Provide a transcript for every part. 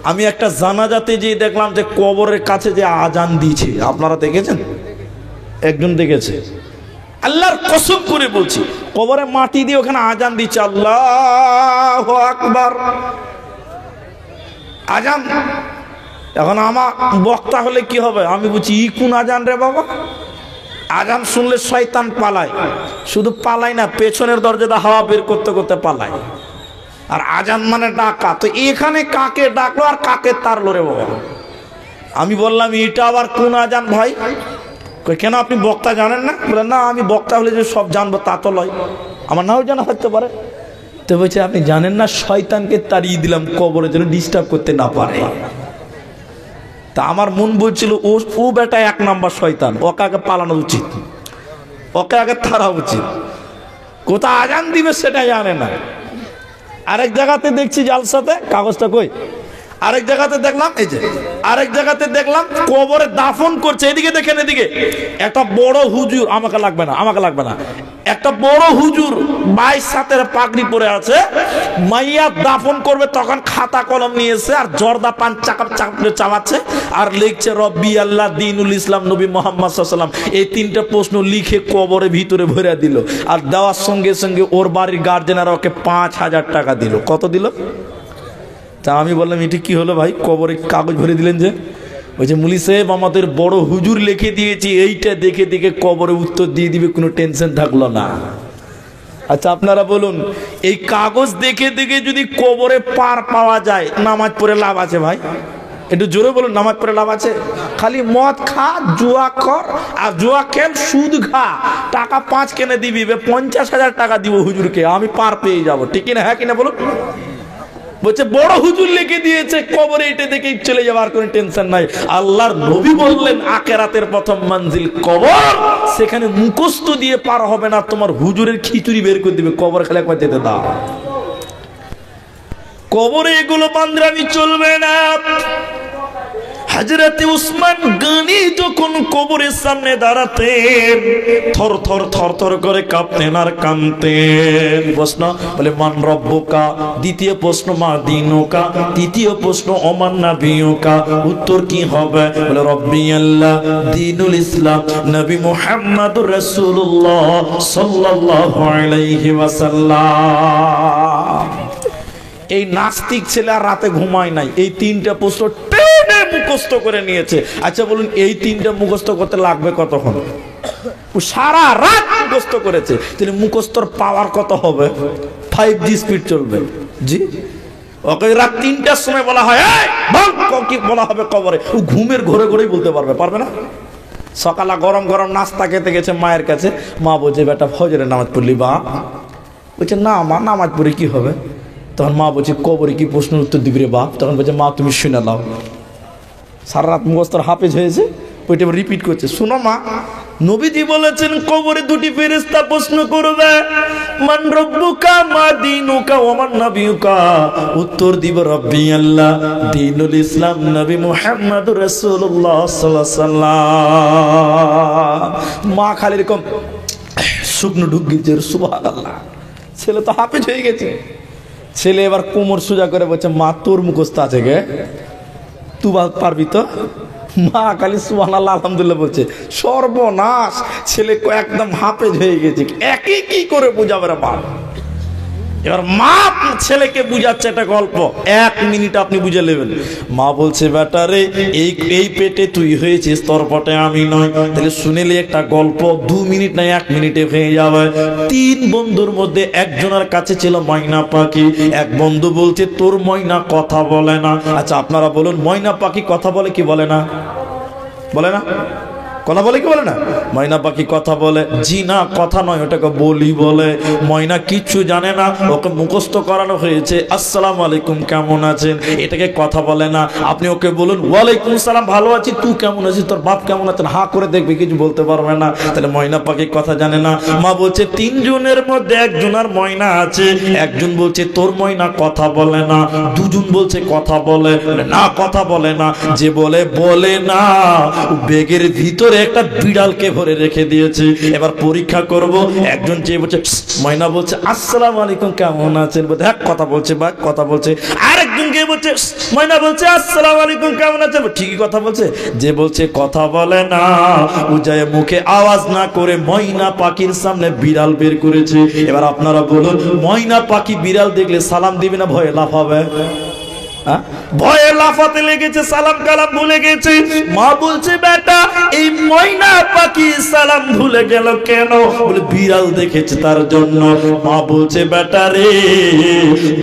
আমি একটা জানাজাতে যেয়ে দেখলাম যে কবরের কাছে যে আজান দিয়েছে, আপনারা দেখেছেন? একজন দেখেছে। আল্লাহর কসম করে বলছি, কবরে মাটি দিয়ে ওখানে আজান দিচ্ছে, আল্লাহু আকবার আজান। এখন আমার বক্তা হলে কি হবে? আমি বলছি ই কোন আজান রে বাবা? আজান শুনলে শয়তান পালায়, শুধু পালায় না, পেছনের দরজাটা হাওয়া বের করতে করতে পালায়। আর আজান মানে ডাকা, তো এখানে কাকে ডাকলো আর কাকে তারলো রে বাবা? আমি বললাম এটা আবার কোন আজান ভাই? কেন আপনি বক্তা জানেন না? বলে না, আমি বক্তা হলে যে সব জানবো তা তো লয়, আমার নাও জানা থাকতে পারে। তো বলছে আপনি জানেন না, শয়তানকে তাড়িয়ে দিলাম কবরে যেন ডিস্টার্ব করতে না পারে। তা আমার মন বলছিল ও বেটা এক নাম্বার শয়তান, ওকে আগে পালানো উচিত, ওকে আগে তাড়া উচিত। কোথায় আজান দিবে সেটা জানে না। আরেক জায়গাতে দেখছি জালসাতে, কাগজটা কই, আরেক জায়গাতে দেখলাম, এই যে আরেক জায়গাতে দেখলাম কবরে দাফন করছে। এদিকে দেখেন, এদিকে একটা বড় হুজুর, আমাকে লাগবে না, আমাকে লাগবে না, একটা বড় হুজুর 22 হাতের পাগড়ি পরে আছে, মাইয়া দাফন করবে তখন খাতা কলম নিয়েছে আর জর্দা পান চাবাচ্ছে আর লিখছে রব্বি আল্লাহ দীনুল ইসলাম নবী মুহাম্মদ সাল্লাল্লাহু আলাইহি ওয়াসাল্লাম। এই 3টা প্রশ্ন লিখে কবরের ভিতরে ভরে দিল, আর দেওয়ার সঙ্গে সঙ্গে ওর বাড়ির গার্জেনারা ওকে 5000 টাকা দিল। কত দিল? তা আমি বললাম এটা কি হলো ভাই, কবরে কাগজ ভরে দিলেন যে? ওই যে মুলি সাহেব আমাদের বড় হুজুর লিখে দিয়েছি, এইটা দেখে দেখে কবরে উত্তর দিয়ে দিবে, কোনো টেনশন থাকলো না। আচ্ছা আপনারা বলুন, এই কাগজ দেখে দেখে যদি কবরে পার পাওয়া যায়, নামাজ পড়ে লাভ আছে ভাই? একটু জোরে বলুন, নামাজ পড়ে লাভ আছে? খালি মদ খা, জুয়া কর, আর জুয়া খেল, সুদ খা, টাকা 5 কেনে দিবি, 50,000 টাকা দিব হুজুরকে, আমি পার পেয়ে যাবো, ঠিক কিনা? হ্যাঁ কিনা বলুন? বলছে বড় হুজুর লিখে দিয়েছে কবরে এটা দেখে চলে যাওয়ার কোনো টেনশন নাই। আল্লাহর নবী বললেন আখিরাতের প্রথম মঞ্জিল কবর, সেখানে মুখস্থ দিয়ে পার হবে না, তোমার হুজুরের খিচুড়ি বের করে দিবে, কবর খেলে একবার যেতে দাও। কবরে এগুলো বান্দরামি চলবে না। হযরত উসমান গনি যখন কবরের সামনে দাঁড়াতেন, থর থর থর থর করে কাঁপতেন আর কাঁদতেন। প্রশ্ন বলে মান রব্বুকা, দ্বিতীয় প্রশ্ন মা দীনুকা, তৃতীয় প্রশ্ন ওমান নাবিয়ুকা। উত্তর কি হবে? বলে রব্বি আল্লাহ দীনুল ইসলাম নবী মুহাম্মদুর রাসূলুল্লাহ সাল্লাল্লাহু আলাইহি ওয়াসাল্লাম। এই নাস্তিক ছেলে আর রাতে ঘুমায় নাই, এই 3টা প্রশ্ন টেনে মুখস্থ করে নিয়েছে। আচ্ছা বলুন, এই 3টা মুখস্থ করতে লাগবে কতক্ষণ? ও সারা রাত মুখস্থ করেছে, তিনি মুখস্থর পাওয়ার কত হবে? 5G স্পিড চলবে। জি, ওকে রাত 3টার সময় বলা হয় কি বলা হবে কবরে, ও ঘুমের ঘরে ঘরেই বলতে পারবে না। সকালে গরম গরম নাস্তা খেতে গেছে মায়ের কাছে, মা বলছে বেটা ফজরের নামাজ পড়লি? বা বলছে না মা, নামাজ পড়ে কি হবে? তখন মা বলছে কবরে কি প্রশ্নের উত্তর দিবি রে বাপ? তখন বলছে মা তুমি শুনে নাও। সারা রাত মুখস্থর হাফেজ হয়েছে, ওইটা রিপিট করছে। শোনো মা, নবীজি বলেছেন কবরে 2টি ফেরেশতা প্রশ্ন করবে, মান রব্বুকা মা দীনুকা ওয়া মান নাবিয়ুকা। উত্তর দিব রব্বি আল্লাহ দীনুল ইসলাম নবী মুহাম্মদুর রাসূলুল্লাহ সাল্লাল্লাহু আলাইহি ওয়াসাল্লাম। মা খালি এরকম শুকনো ঢুক গিয়েছে, সুবহানাল্লাহ। ছেলে তো হাফেজ হয়ে গেছে। ছেলে এবার কোমর সোজা করে বলছে মা তোর মুখস্থ আছে গে, তুই পারবি তো? মা খালি সুবহানাল্লাহ আলহামদুলিল্লাহ বলছে। সর্বনাশ, ছেলে একদম হাফেজ হয়ে গেছে। একই কি করে বুঝাবে রে বাপ? এবার মা ছেলেকে বুঝাচ্ছে একটা গল্প, 1 মিনিট আপনি বুঝে নেবেন। মা বলছে বেটা রে, এই পেটে তুই হয়েছিস, তোর পেটে আমি নয়। তাহলে শুনেলে একটা গল্প 2 মিনিট না 1 মিনিটে হয়ে যাবে। 3 বন্ধুর মধ্যে একজনের কাছে ছিল ময়না পাখি। এক বন্ধু বলছে তোর ময়না কথা বলে না। আচ্ছা আপনারা বলুন, ময়না পাখি কথা বলে কি বলে না? বলে না? কথা বলে কি বলে না? ময়না পাখি কথা বলে। জি না, কথা নয়, ওটাকে বলি বলে। ময়না কিচ্ছু জানে না, ওকে মুখস্থ করানো হয়েছে আসসালামু আলাইকুম কেমন আছেন, এটাকে কথা বলে না। আপনি ওকে বলুন ওয়ালাইকুম সালাম ভালো আছি, তুই কেমন আছিস, তোর বাপ কেমন আছেন, হা করে দেখবে, কিছু বলতে পারবে না। তাহলে ময়না পাখি কথা জানে না। মা বলছে 3 জনের মধ্যে একজনের ময়না আছে। একজন বলছে তোর ময়না কথা বলে না, 2 জন বলছে কথা বলে না, কথা বলে না। যে বলে না, বেগের ভিতরে করে একটা বিড়ালকে ভরে রেখে দিয়েছে। এবার পরীক্ষা করব। একজন যে বলছে ময়না বলছে আসসালামু আলাইকুম কেমন আছেন, বলতে হ্যাঁ কথা বলছে বা কথা বলছে। আরেকজন কে বলছে ময়না বলছে আসসালামু আলাইকুম কেমন আছেন, ঠিকই কথা বলছে। যে বলছে কথা বলে না ও যায় মুখে আওয়াজ না করে ময়না পাখির সামনে বিড়াল বের করেছে। এবার আপনারা বলুন ময়না পাখি বিড়াল দেখলে সালাম দিবে না ভয়ে লাফাবে? ভয়ে লাফাতে লেগেছে, সালাম কালাম ভুলে গেছে। মা বলছে বেটা এই ময়না পাখি সালাম ভুলে গেল কেন? বলে বিড়াল দেখেছে তার জন্য। মা বলছে বেটা রে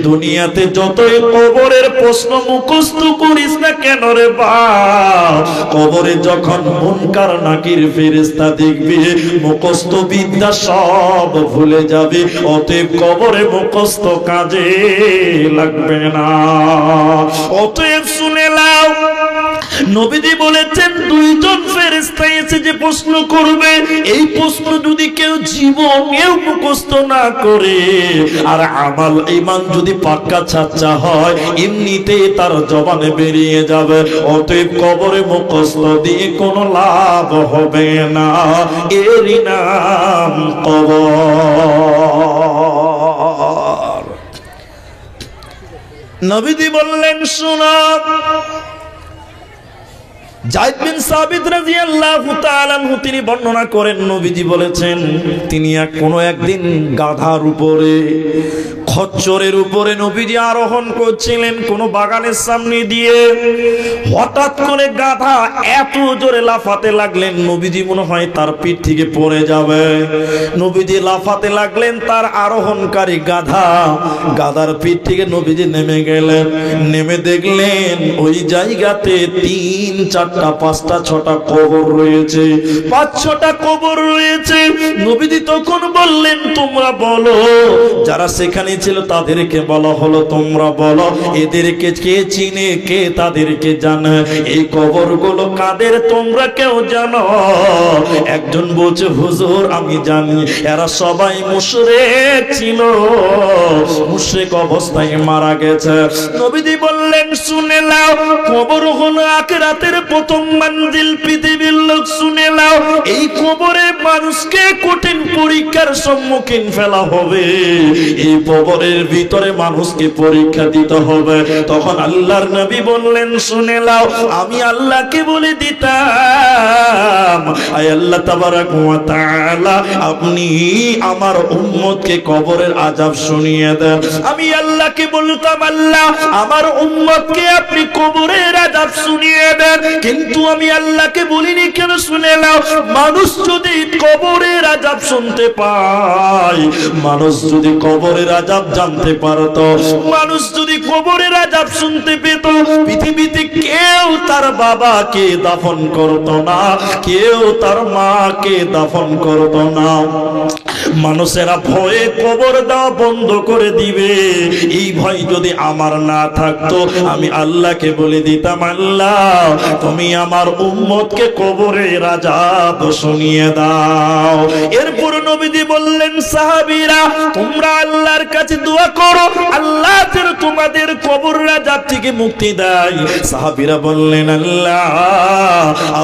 দুনিয়াতে যতই কবরের প্রশ্ন মুখস্থ করিস না কেন রে বাপ, কবরে যখন মুনকার নাকির ফেরেশতা দেখবে মুখস্থ বিদ্যা সব ভুলে যাবে। অতএব কবরে মুখস্থ কাজে লাগবে না। অতএব শুনে নাও নবীজি বলেছেন দুইজন ফেরেশতা এসে যে প্রশ্ন করবে এই প্রশ্ন যদি কেউ জীবনেও মুখস্থ না করে আর আমল ঈমান যদি পাক্কা ছাচ্চা হয় এমনিতে তার জবানে বেরিয়ে যাবে। অতএব কবরে মুখস্থ দিয়ে কোনো লাভ হবে না, এরই নাম কবর। নবীজি বললেন শোনো, যায়েদ বিন সাবিত রাদিয়াল্লাহু তাআলা আনহু তিনি বর্ণনা করেন নবীজি বলেছেন তিনি কোনো একদিন গাধার উপরে খচ্চরের উপরে নবীজি আরোহণ করছিলেন কোন বাগানের সামনে দিয়ে। হঠাৎ করে গাধা এত জোরে লাফাতে লাগলেন নবীজি মনে হয় তার পিঠ থেকে পড়ে যাবে। নবীজি লাফাতে লাগলেন, তার আরোহণকারী গাধার পিঠ থেকে নবীজি নেমে গেলেন। নেমে দেখলেন ওই জায়গাতে 3, 4, 5, 6টা কবর রয়েছে, 5-6টা কবর রয়েছে। নবীজি তখন বললেন তোমরা বলো, যারা সেখানে ছিল তাদেরকে বলা হলো তোমরা বলো এদেরকে কে চিনে কে তাদেরকে জানে, এই কবরগুলো কাদের তোমরা কেউ জানো? একজন বলছে হুজুর আমি জানি, এরা সবাই মুশরিক ছিল, মুশরিক অবস্থায় মারা গেছে। নবীজি বললেন শুনে নাও কবর হলো আখিরাতের প্রথম মঞ্জিল। পৃথিবীর লোক শুনে নাও এই কবরে মানুষকে কঠিন পরীক্ষার সম্মুখীন ফেলা হবে। এই কবরের ভিতরে মানুষকে পরীক্ষা দিতে হবে। তখন আল্লাহর নবী বললেন শুনে নাও আমি আল্লাহকে বলে দিতাম আয় আল্লাহ তাবারাক ওয়া তাআলা আপনি আমার উম্মতকে কবরের আযাব শুনিয়ে দেন। আমি আল্লাহকে বলতাম আল্লাহ আমার উম্মতকে আপনি কবরের আযাব শুনিয়ে দেন। কিন্তু আমি আল্লাহকে বলিনি কেন শুনে নাও মানুষ যদি কবরের আযাব শুনতে পায়, মানুষ যদি কবরের আযাব জানতে পারতো, মানুষ যদি কবরের আযাব শুনতে পেত, পৃথিবীতে কেউ তার বাবাকে দাফন করতো না, কেউ তার মাকে দাফন করতো না। মানুষেরা ভয়ে কবর দেওয়া বন্ধ করে দিবে। এই ভয় যদি আমার না থাকতো আমি আল্লাহকে বলে দিতাম আল্লাহ তুমি আমার উম্মতকে কবরের আযাব শুনিয়ে দাও। এরপর নবীজি বললেন সাহাবীরা তোমরা আল্লাহর কাছে দোয়া করো আল্লাহ যেন তোমাদের কবরের আযাব থেকে মুক্তি দেয়। সাহাবীরা বললেন আল্লাহ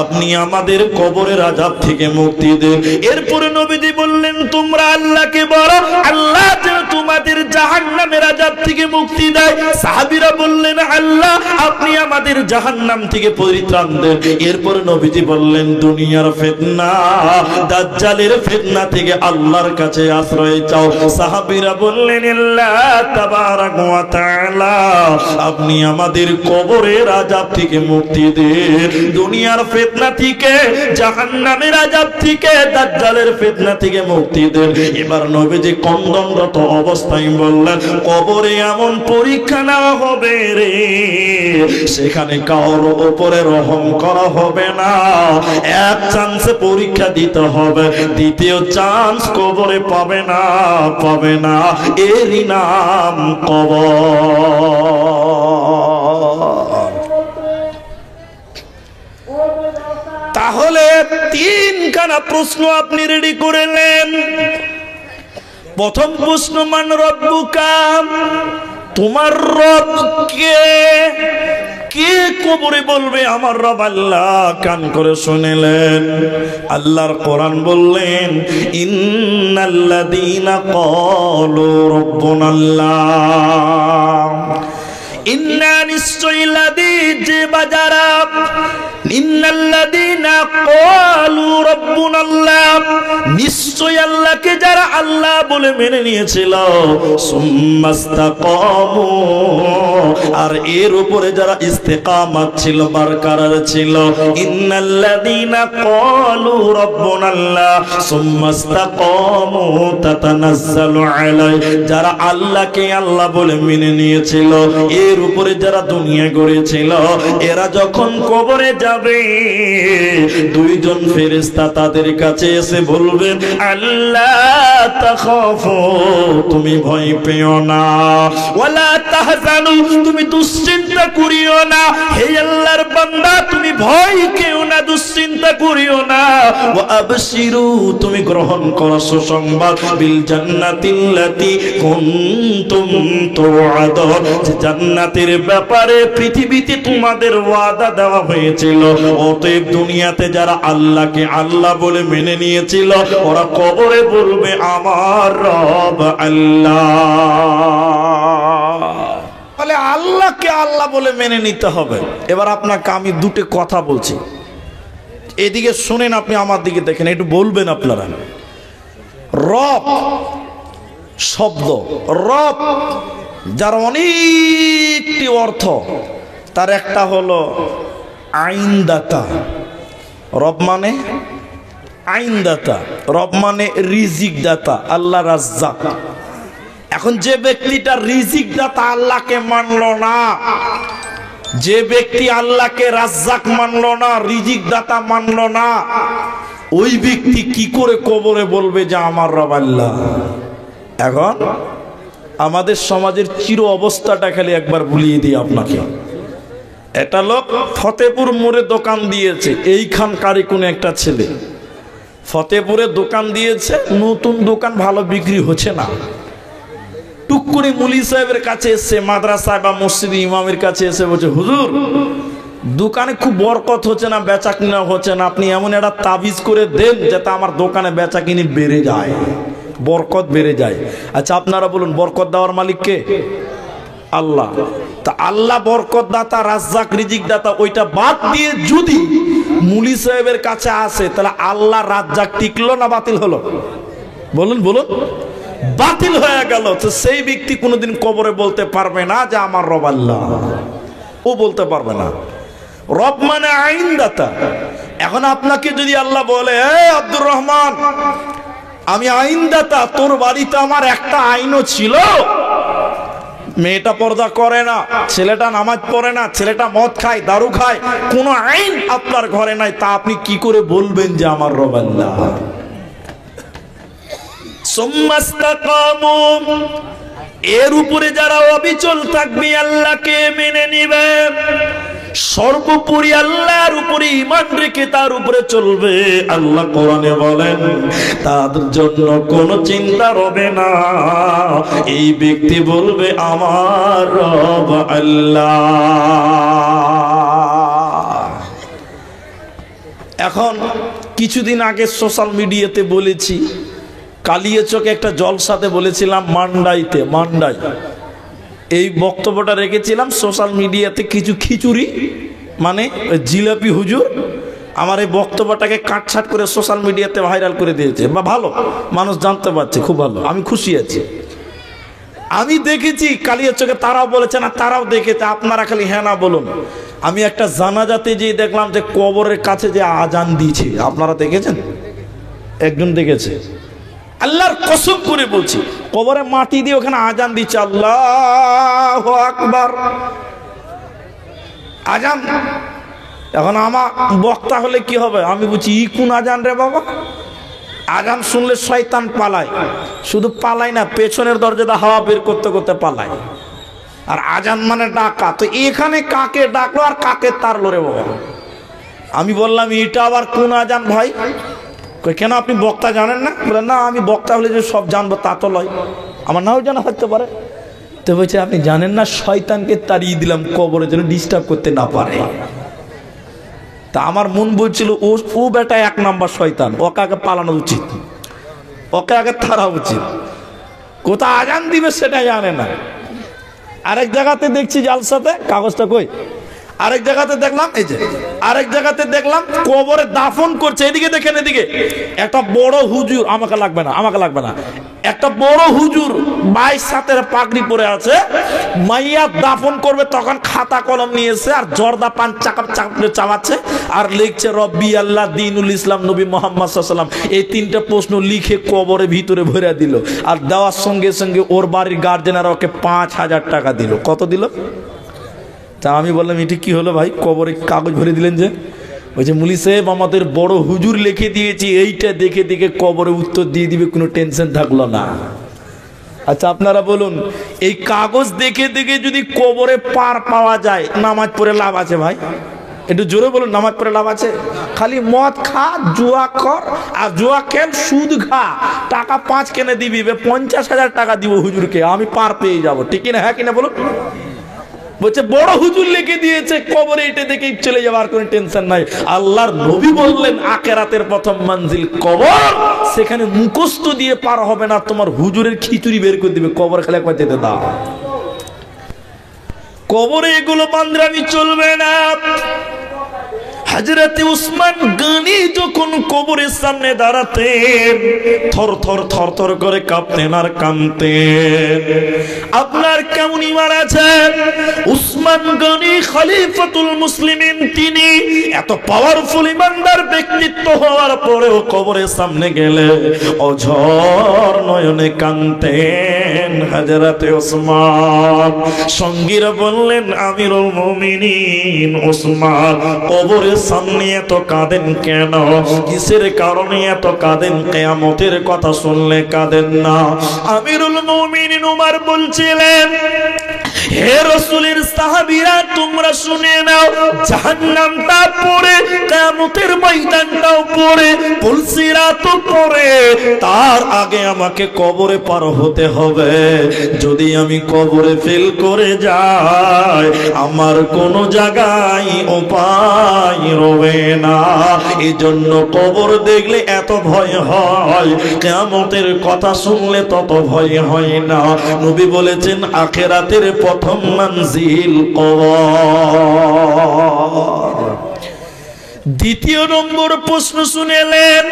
আপনি আমাদের কবরের আযাব থেকে মুক্তি দেন। এরপর নবীজি বললেন তোমরা আল্লাহকে বলো আল্লাহ যেন তোমাদের জাহান্নামের আযাব থেকে মুক্তি দেয়। সাহাবীরা বললেন আল্লাহ আপনি আমাদের জাহান্নাম থেকে পরিত্রাণ দেন। এরপর নবীজি বললেন দুনিয়ার ফিতনা দাজ্জালের ফিতনা থেকে আল্লাহর কাছে আশ্রয় চাও। সাহাবীরা বললেন আল্লাহ তাবারাক ওয়া তাআলা আপনি আমাদের কবরের আযাব থেকে মুক্তি দেন, দুনিয়ার ফিতনা থেকে জাহান্নামের আযাব থেকে দাজ্জালের ফিতনা থেকে মুক্তি দেন। এবার নবীজি কন্দনরত অবস্থায় বললেন কবরে এমন পরীক্ষা নেওয়া হবে রে সেখানে কারোর উপরে রহম করা হবে না, এক চান্সে পরীক্ষা দিতে হবে, দ্বিতীয় চান্স কবরে পাবে না, পাবে না, এরই নাম কবর। তাহলে 3খানা প্রশ্ন আপনি রেডি করে নেন। প্রথম প্রশ্ন মান রব্বুকা, তোমার রব কে? কে কবরে বলবে আমার রব আল্লাহ। কান করে শুনলেন, আল্লাহর কোরআন বললেন ইন্নাল্লাযীনা ক্বালু রাব্বুনাল্লাহ, ইন্না নিশ্চয়ই যে বাজারা, ইন্নাল্লাযীনা ক্বালু রাব্বুনাল্লাহ, নিশ্চয় আল্লাহকে যারা আল্লাহ বলে মেনে নিয়েছিল, সুম্মাস্তাকামু, আর এর উপরে যারা ইস্তেকামাত ছিল, বারকরার ছিল, ইন্নাল্লাযীনা ক্বালু রাব্বুনাল্লাহ সুম্মাস্তাকামু তাতানাজ্জালু আলাইহি, যারা আল্লাহকে আল্লাহ বলে মেনে নিয়েছিল, এর উপরে যারা দুনিয়া গড়েছিল, এরা যখন কবরে যাবে দুইজন ফেরেশতা তাদের কাছে এসে বলবেন আল্লাহ তাখাফু, তুমি ভয় পেও না, ওয়ালা তাহজানু, তুমি দুশ্চিন্তা করিও না, হে আল্লাহর বান্দা তুমি ভয় কেও না, দুশ্চিন্তা করিও না, ওয়া আবশিরু, তুমি গ্রহণ করো সুসংবাদ, বিল জান্নাতিল্লাতী কুনতুম তুআদুন, যে জান্নাতের ব্যাপারে পৃথিবীতে তোমাদের ওয়াদা দেওয়া হয়েছিল। অতএব দুনিয়াতে যারা আল্লাহকে আল্লাহ বলে মেনে নিয়েছিল, ওরা কবরে বলবে আমার রব আল্লাহ। তাহলে আল্লাহকে আল্লাহ বলে মেনে নিতে হবে। এবার আপনাকে আমি দুটো কথা বলছি, এদিকে শুনেন, আপনি আমার দিকে দেখেন, একটু বলবেন আপনারা। রব শব্দ, রব যার অনেকটি অর্থ, তার একটা হলো আইনদাতা। রব মানে আইনদাতা, রব মানে রিজিক দাতা, আল্লাহ রাজ্জাক। এখন যে ব্যক্তিটা রিজিক দাতা আল্লাহকে মানলো না, যে ব্যক্তি আল্লাহকে রাজ্জাক মানলো না, রিজিক দাতা মানলো না, ওই ব্যক্তি কি করে কবরে বলবে যে আমার রব আল্লাহ? এখন আমাদের সমাজের চির অবস্থাটা খালি একবার ভুলিয়ে দিই আপনাকে। একটা লোক ফতেপুর মোড়ে দোকান দিয়েছে, এইখানকারই কোনো একটা ছেলে ফতেপুরে দোকান দিয়েছে, নতুন দোকান, ভালো বিক্রি হচ্ছে না। টুক করে মুলি সাহেবের কাছে এসে, মাদ্রাসায় বা মসজিদ ইমামের কাছে এসে বলছে, হুজুর দোকানে খুব বরকত হচ্ছে না, বেচা কিনা হচ্ছে না, আপনি এমন একটা তাবিজ করে দেন যাতে আমার দোকানে বেচা কিনি বেড়ে যায়, বরকত বেড়ে যায়। আচ্ছা আপনারা বলুন, বরকত দেওয়ার মালিক কে? আল্লাহ। তা আল্লাহ বরকত দাতা, রাজ্জাক, রিজিক দাতা, ওইটা বাদ দিয়ে যদি মুলি সাহেবের কাছে আসে, তাহলে আল্লাহ রাজ্জাক টিকলো না বাতিল হলো? বলুন বলুন, বাতিল হয়ে গেল। তো সেই ব্যক্তি কোনোদিন কবরে বলতে পারবে না যে আমার রব আল্লাহ, ও বলতে পারবে না। রব মানে আইনদাতা। এখন আপনাকে যদি আল্লাহ বলে, আব্দুর রহমান আমি আইনদাতা, তোর বাড়িতে আমার একটা আইনও ছিল, মেয়েটা পর্দা করে না, ছেলেটা নামাজ পড়ে না, ছেলেটা মদ খায়, দারু খায়, কোনো আইন আপনার ঘরে নাই, তা আপনি কি করে বলবেন যে আমার রব আল্লাহ? সুম্মাস্তাকামু, এর উপরে যারা অবিচল থাকবে, আল্লাহকে মেনে নিবে, সর্বোপরি আল্লাহর উপরে ঈমান রেখে তার উপরে চলবে, আল্লাহ কোরআনে বলেন তাদের জন্য কোনো চিন্তা হবে না। এই ব্যক্তি বলবে আমার রব আল্লাহ। এখন কিছুদিন আগে সোশ্যাল মিডিয়াতে বলেছি, কালিয়াচকে একটা জলসাতে বলেছিলাম, মান্ডাইতে, মান্ডাই এই বক্তব্যটা রেখেছিলাম। সোশ্যাল মিডিয়াতে কিছু খিচুড়ি মানে জিলাপি হুজুর আমার এই বক্তব্যটাকে কাটছাট করে সোশ্যাল মিডিয়াতে ভাইরাল করে দিয়েছে, বা ভালো মানুষ জানতে পারছে, খুব ভালো, আমি খুশি আছি। আমি দেখেছি কালিয়াচকে, তারাও বলেছে না, তারাও দেখেছে, আপনারা খালি হ্যাঁ না বলুন। আমি একটা জানাজাতে যেয়ে দেখলাম যে কবরের কাছে যে আজান দিয়েছে, আপনারা দেখেছেন? একজন দেখেছে, আল্লাহর কসম করে বলছি, কবরে মাটি দিয়ে ওখানে আজান দিচ্ছে, আল্লাহু আকবার, আজান। এখন আমার বক্তা হলে কি হবে? আমি বলছি ই কোন আজান রে বাবা? আজান শুনলে শয়তান পালায়, শুধু পালায় না, পেছনের দরজাটা হাওয়া বের করতে করতে পালায়। আর আজান মানে ডাকা, তো এখানে কাকে ডাকলো আর কাকে তারলো রে বাবা? আমি বললাম এটা আবার কোন আজান ভাই? কেন আপনি বক্তা জানেন না? বলে না, আমি বক্তা হলে যে সব জানবো তা তো লয়, আমার নাও জানা থাকতে পারে। তো বলছে আপনি জানেন না শয়তানকে তাড়িয়ে দিলাম কবরে যেন ডিস্টার্ব করতে না পারে। তা আমার মন বলছিল ও বেটা 1 নাম্বার শয়তান, ওকে আগে পালানো উচিত, ওকে আগে থারা উচিত। কোথায় আজান দিবে সেটা জানে না। আরেক জায়গাতে দেখছি জালসাতে, কাগজটা কই, আরেক জায়গাতে দেখলাম, এই যে আরেক জায়গাতে দেখলাম কবরে দাফন করছে। এদিকে দেখেন, এদিকে একটা বড় হুজুর, আমাকে লাগবে না, আমাকে লাগবে না, একটা বড় হুজুর 22 হাতের পাগড়ি পরে আছে, মাইয়া দাফন করবে তখন খাতা কলম নিয়েছে আর জর্দা পান চাবাচ্ছে আর লিখছে রব্বি আল্লাহ দীনুল ইসলাম নবী মুহাম্মদ সাল্লাল্লাহু আলাইহি ওয়াসাল্লাম। এই 3টা প্রশ্ন লিখে কবরের ভিতরে ভরে দিল। আর দেওয়ার সঙ্গে সঙ্গে ওর বাড়ির গার্জেনারা ওকে 5000 টাকা দিল। কত দিল? তা আমি বললাম এটি কি হলো ভাই, কবরে কাগজ ভরে দিলেন যে? বলছে মুলি সাহেব আমাদের বড় হুজুর লিখে দিয়েছি, এইটা দেখে দেখে কবরে উত্তর দিয়ে দিবে, কোনো টেনশন থাকলো না। আচ্ছা আপনারা বলুন, এই কাগজ দেখে দেখে যদি কবরে পার পাওয়া যায়, নামাজ পড়ে লাভ আছে ভাই? একটু জোরে বলুন, নামাজ পড়ে লাভ আছে? খালি মদ খা, জুয়া কর, আর জুয়া খেল, সুদ খা, টাকা 5 কেনে দিবি, 50,000 টাকা দিব হুজুরকে, আমি পার পেয়ে যাবো, ঠিক কিনা? হ্যাঁ কিনা বলুন? বলছে বড় হুজুর লিখে দিয়েছে কবরে এটা দেখে চলে যাওয়ার কোনো টেনশন নাই। আল্লাহর নবী বললেন আখিরাতের প্রথম মঞ্জিল কবর, সেখানে মুখস্থ দিয়ে পার হবে না, তোমার হুজুরের খিচুড়ি বের করে দিবে, কবর খেলে একবার যেতে দাও। কবরে এগুলো বান্দরামি চলবে না। হযরতে উসমান গনি যখন কবরের সামনে দাঁড়াতেন, থর থর থর থর করে কাঁপতেন আর কাঁদতেন। আপনার কেমন ঈমান আছে? উসমান গনি খলিফাতুল মুসলিমিন, তিনি এত পাওয়ারফুল ঈমানদার ব্যক্তিত্ব হওয়ার পরেও কবরের সামনে গেলে অঝর নয়নে কাঁদতেন হযরতে উসমান। সঙ্গীরা বললেন আমিরুল মুমিনিন উসমান, কবরের সামনে এত কাঁদেন কেন? কিসের কারণে এত কাঁদেন? কিয়ামতের কথা শুনলে কাঁদেন না? আমিরুল মুমিনিন উমর বলছিলেন, হে রাসূলের সাহাবীরা তোমরা শুনে নাও, জাহান্নামটা পড়ে, কিয়ামতের ময়দানটাও পড়ে, পুলসিরাতও পড়ে, তার আগে আমাকে কবরে পার হতে হবে। যদি আমি কবরে ফেল করে যাই, আমার কোনো জায়গায় উপায় রবে না। এজন্য কবর দেখলে এত ভয় হয়, কিয়ামতের কথা শুনলে তত ভয় হয় না। নবী বলেছেন আখিরাতের প্রথম মঞ্জিল কবর। দ্বিতীয় নম্বর প্রশ্ন শুনেলেন,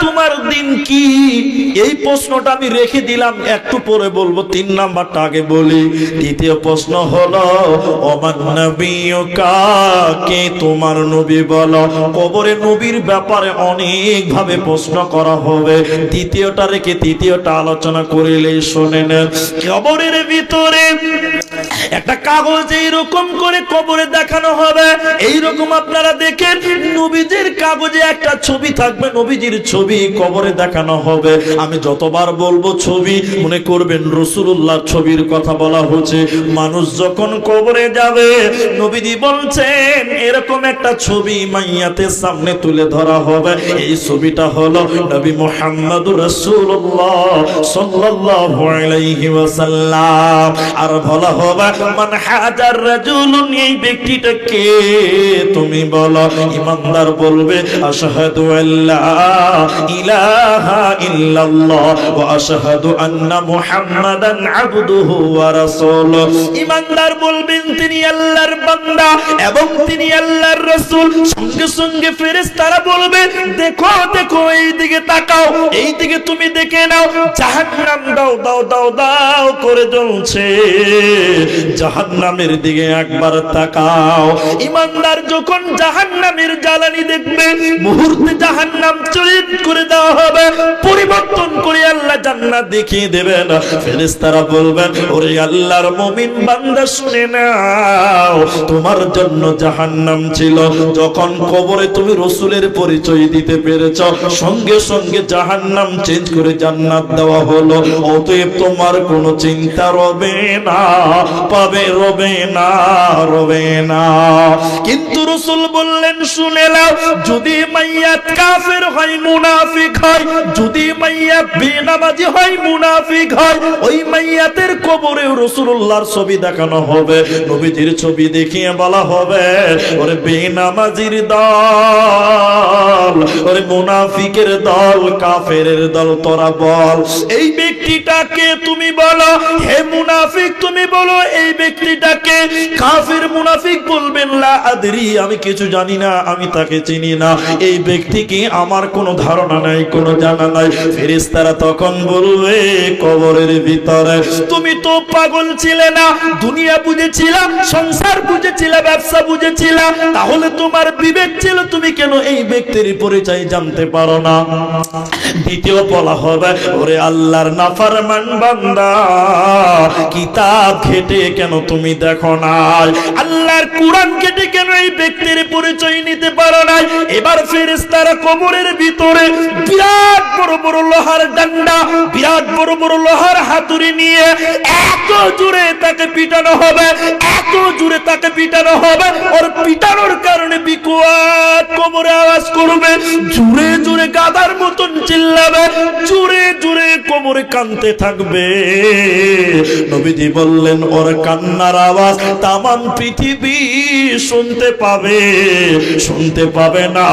তোমার দিন কি? এই প্রশ্নটা আমি রেখে দিলাম, একটু পরে বলবো, 3 নাম্বারটা আগে বলি। দ্বিতীয় প্রশ্ন হলো ওমান নবিয়ুকা, কে তোমার নবী বলো? কবরে নবীর ব্যাপারে অনেক ভাবে প্রশ্ন করা হবে, দ্বিতীয়টা রেখে তৃতীয়টা আলোচনা করিলেই শুনে নেন। কবরের ভিতরে একটা কাগজ এইরকম করে কবরে দেখানো হবে, এইরকম আপনারা দেখেন নবীজির কাগজে একটা ছবি থাকবে, নবীজির ছবি কবরে দেখানো হবে। আমি যতবার বলবো ছবি, মনে করবেন রাসূলুল্লাহর ছবির কথা বলা হচ্ছে। মানুষ যখন কবরে যাবে, নবীজি বলছেন এরকম একটা ছবি মাইয়াতের সামনে তুলে ধরা হবে। এই ছবিটা হলো নবী মুহাম্মদুর রাসূলুল্লাহ সাল্লাল্লাহু আলাইহি ওয়াসাল্লাম। আর বলা হবে মান হাজার রাজুলুন, এই ব্যক্তিটা কে তুমি বলো? ইমানদার বলবে আশহাদু আল্লা ইলাহা ইল্লাল্লাহ ওয়া আশহাদু আন্না মুহাম্মাদান আবদুহু ওয়া রাসূলুহু। ইমানদার বলবেন তিনি আল্লাহর বান্দা এবং তিনি আল্লাহর রাসূল। সঙ্গে সঙ্গে ফেরেশতারা বলবে দেখো দেখো, এই দিকে তাকাও, এই দিকে তুমি দেখে নাও, জাহান্নাম দাও দাও দাও দাও করে জ্বলছে, জাহান্নামের দিকে একবার তাকাও। ইমানদার যখন জাহান্নামের জ্বালানি দেখবে, মুহূর্তে জাহান্নাম চরিত করে দেওয়া হবে, পরিবর্তন করে আল্লাহ জান্নাত দেখিয়ে দেবেন। ফেরেশতারা বলবেন ওরে আল্লাহর মুমিন বান্দা শুনে নাও, তোমার জন্য জাহান্নাম ছিল, যখন কবরে তুমি রাসূলের পরিচয় দিতে পেরেছো, সঙ্গে সঙ্গে জাহান্নাম চেঞ্জ করে জান্নাত দেওয়া হলো। অতএব তোমার কোনো চিন্তা রবে না, পাবে, রবে না, রবে না। কিন্তু রাসূল বললেন শুনে নাও, যদি মাইয়াত কাফের হয়, মুনাফিক হয়, যদি মাইয়াত বেনামাজি হয়, মুনাফিক হয়, ওই মাইয়াতের কবরে রাসূলুল্লাহর ছবি দেখানো হবে, নবীজির ছবি দেখিয়ে বলা হবে, ওরে বেনামাজির দল, ওরে মুনাফিকের দল, কাফেরের দল, তোরা বল এই ব্যক্তিটাকে, তুমি বলো হে মুনাফিক, তুমি বলো এই ব্যক্তিটাকে। কাফের মুনাফিক বলবেন লা আদরি, আমি কিছু জানি না, আমি তাকে চিনি না, এই ব্যক্তিকে আমার কোনো ধারণা নাই, কোনো জানা নাই। ফেরেশতারা তখন বলবে কবরের ভিতরে, তুমি তো পাগল ছিলে না, দুনিয়া বুঝেছিলা, সংসার বুঝেছিলা, ব্যবসা বুঝেছিলা, তাহলে তোমার বিবেক ছিল, তুমি কেন এই ব্যক্তির পরিচয় জানতে পারো না? দ্বিতীয় বলা হবে, ওরে আল্লাহর নাফরমান বান্দা, কিতাব ঘেটে কেন তুমি দেখো না, আল্লাহর কুরআন ঘেটে কেন এই ব্যক্তির পরিচয় নিতে পারো না? এবার ফেরেশতারা কবরের ভিতরে বিরাট বড় বড় লোহার ডান্ডা, বিরাট বড় বড় লোহার হাতুড়ি নিয়ে এত জোরে তাকে পিটানো হবে, এত জোরে তাকে পিটানো হবে, ওর পিটানোর কারণে বিকট কবরে আওয়াজ করবে, জোরে জোরে গাধার মতন চিল্লাবে, জোরে জোরে কবরে কাঁদতে থাকবে। নবীজি বললেন ওর কান্নার আওয়াজ তামাম পৃথিবী শুনতে পাবে, শুনতে পাবে না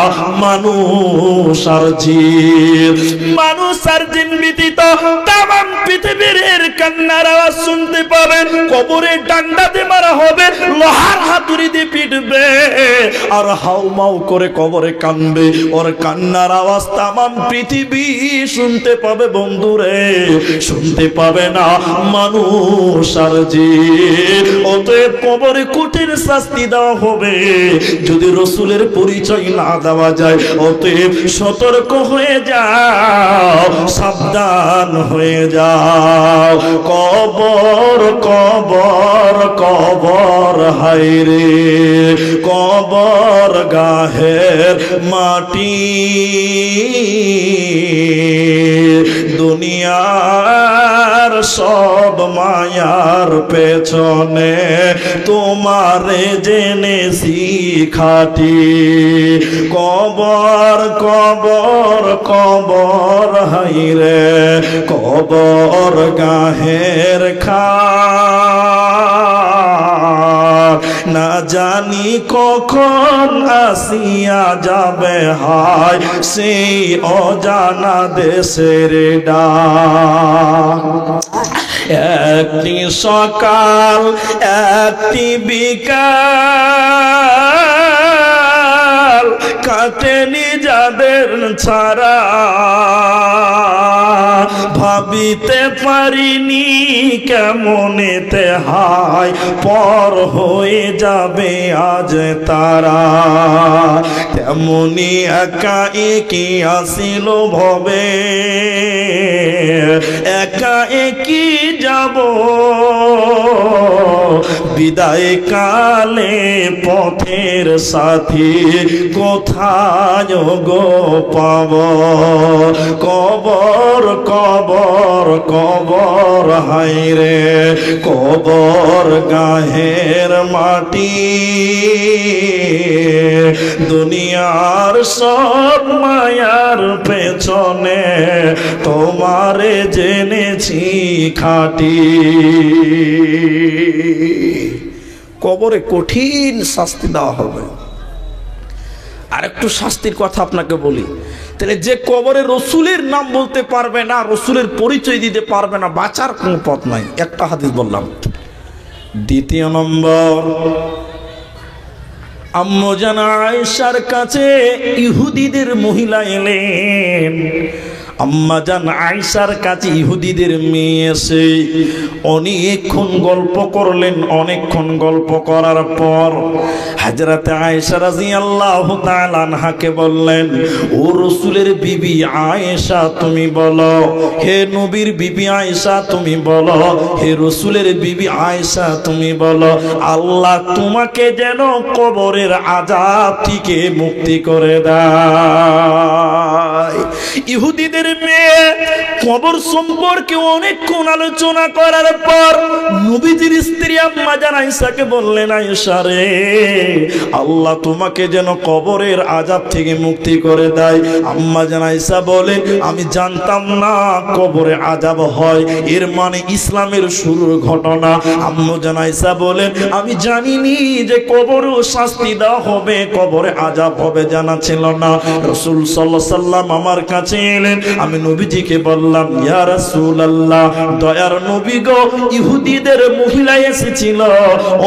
মানুষ আর জিন, মানুষ আর জিন ব্যতীত তামাম পৃথিবীর এর কান্নার আওয়াজ শুনতে পাবে। কবরে ডান্ডাতে মারা হবে, লোহার হাতুড়ি দিয়ে পিটবে, আর হাউমাউ করে কবরে কানবে, ওর কান্নার আওয়াজ তামাম পৃথিবী শুনতে পাবে। বন্ধুরে, শুনতে পাবে না মানুষ আর জিন। অতএব কবরে কঠিন শাস্তি দেওয়া হবে যদি রাসূলের পরিচয় না দেওয়া যায়। অতএব সতর্ক হয়ে যাও, সাবধান হয়ে যাও। কবর কবর কবর হায়রে, কবর গাহের মাটি, দুনিয়ার সব মায়ার পেছনে তোমারে জেনেছি খাটি। কবর কবর কবর হায়রে, কবর গাহের খাট, না জানি কখন আসিয়া যাবে হায় সেই অজানা দেশের ডাক। একটি সকাল একটি বিকাল কাটেনি যাদের ছাড়া, ভাবিতে পারিনি কেমনেতে হায় পর হয়ে যাবে আজ তারা। তেমনি একা একই আসিল ভবে, একা একই যাব বিদায় কালে পথের সাথী কোথায় গো পাব। কবর কবর কবর হায়রে, কবর গাহের মাটি, দুনিয়ার সব মায়ার পেছনে তোমারে জেনেছি খাটি। কবরে কঠিন শাস্তি দেওয়া হবে। আর একটু শাস্তির কথা আপনাকে বলি, তাহলে যে কবরে রসুলের নাম বলতে পারবে না, রসুলের পরিচয় দিতে পারবে না, বাঁচার কোনো পথ নাই। একটা হাদিস বললাম। দ্বিতীয় নম্বর, আম্মু জান আয়েশার কাছে ইহুদিদের মহিলা এলেন। আম্মা জান আয়েশার কাছে ইহুদিদের মেয়ে এসে অনেকক্ষণ গল্প করলেন। অনেকক্ষণ গল্প করার পর হযরতে আয়েশা রাদিয়াল্লাহু তাআলা আনহাকে বললেন, ও রাসূলের বিবি আয়েশা তুমি বলো, হে নবীর বিবি আয়েশা তুমি বলো, হে রাসূলের বিবি আয়েশা তুমি বলো, আল্লাহ তোমাকে যেন কবরের আযাব থেকে মুক্তি করে দেয়। ইহুদিদের নবীদের মেয়ে কবর সম্পর্কে অনেকক্ষণ আলোচনা করার পর নবীজির স্ত্রী আম্মা জান আয়েশাকে বললেন, আয়েশা রে, আল্লাহ তোমাকে যেন কবরের আযাব থেকে মুক্তি করে দেয়। আম্মা জান আয়েশা বলে, আমি জানতাম না কবরে আযাব হয়, এর মানে ইসলামের শুরুর ঘটনা। আম্মা জান আয়েশা বলেন, আমি জানিনি যে কবরে শাস্তি দেওয়া হবে, কবরে আযাব হবে, জানা ছিল না। রাসূল সাল্লাল্লাহু আলাইহি সাল্লাম আমার কাছে এলেন, আমি নবীজিকে বললাম, ইয়া রাসূলুল্লাহ, দয়ার নবী গো, ইহুদিদের মহিলা এসেছিল,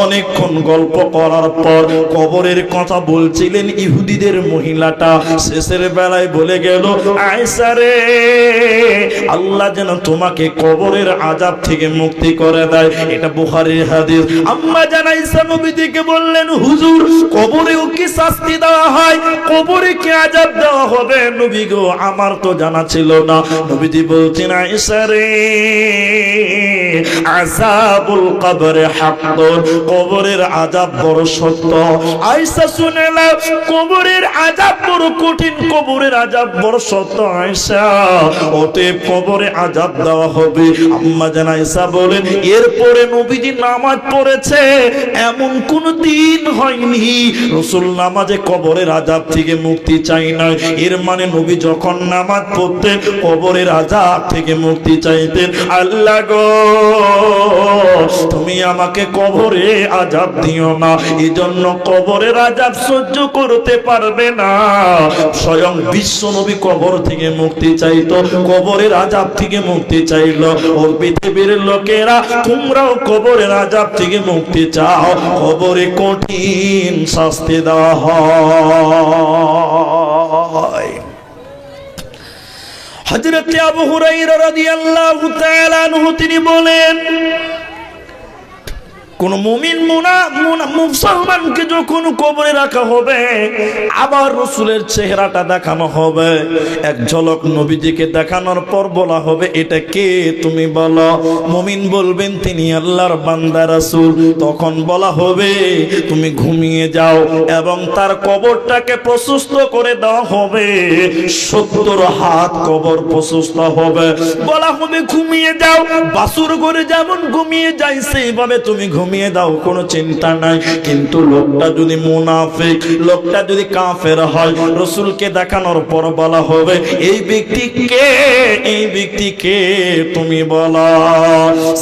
অনেকক্ষণ গল্প করার পর কবরের কথা বলছিলেন ইহুদিদের মহিলাটা, শেষের বেলায় বলে গেল, আয়েশা রে, আল্লাহ যেন তোমাকে কবরের আযাব থেকে মুক্তি করে দেয়। এটা বুখারীর হাদিস। আম্মা জান আয়েশা নবীজিকে বললেন, হুজুর, কবরেও কি শাস্তি দেওয়া হয়? কবরে কি আযাব দেওয়া হবে? নবী গো, আমার তো জানা ছিল না। নবীজি বলছেন, আয়েশা রে, আযাবুল কবরে হাক্কুন, কবরের আযাব বড় সত্য। আয়েশা শুনে নাও, কবরের আযাব বড় কঠিন, কবরের আযাব বড় সত্য আয়েশা, অতএব কবরে আযাব দেওয়া হবে। আম্মা জান আয়েশা বলেন, এরপরে নবীজি নামাজ পড়েছে এমন কোন দিন হয়নি রাসূল নামাজে কবরের আযাব থেকে মুক্তি চাই না। এর মানে নবী যখন নামাজ পড়তেন কবরের আযাব থেকে মুক্তি চাইতেন। আল্লাহ গো, তুমি আমাকে কবরে আযাব দিও না, এজন্য কবরের আযাব সহ্য করতে পারবে না। স্বয়ং বিশ্ব নবী কবর থেকে মুক্তি চাইতো, কবরের আযাব থেকে মুক্তি চাইলো। ও পৃথিবীর লোকেরা, তোমরাও কবরের আযাব থেকে মুক্তি চাও, কবরে কঠিন শাস্তি দেওয়া হয়। হযরত আবু হুরায়রা রাদিয়াল্লাহু তাআলা আনহু তিনি বলেন, কোন মুমিন মুসলমানকে যখন কবরে রাখা হবে, আবার রাসূলের চেহারাটা দেখানো হবে, এক ঝলক নবীজিকে দেখানোর পর বলা হবে, এটা কে তুমি বলো। মুমিন বলবেন, তিনি আল্লাহর বান্দা রাসূল। তখন বলা হবে, তুমি ঘুমিয়ে যাও, এবং তার কবরটাকে প্রশস্ত করে দেওয়া হবে, 70 হাত কবর প্রশস্ত হবে। বলা হবে, ঘুমিয়ে যাও, বাসুর ঘরে যেমন ঘুমিয়ে যায় সেইভাবে তুমি ঘুমিয়ে দাও, কোনো চিন্তা নাই। কিন্তু লোকটা যদি মুনাফিক, লোকটা যদি কাফের হয়, রাসূলকে দেখানোর পর বলা হবে, এই ব্যক্তি কে, এই ব্যক্তি কে তুমি বলো।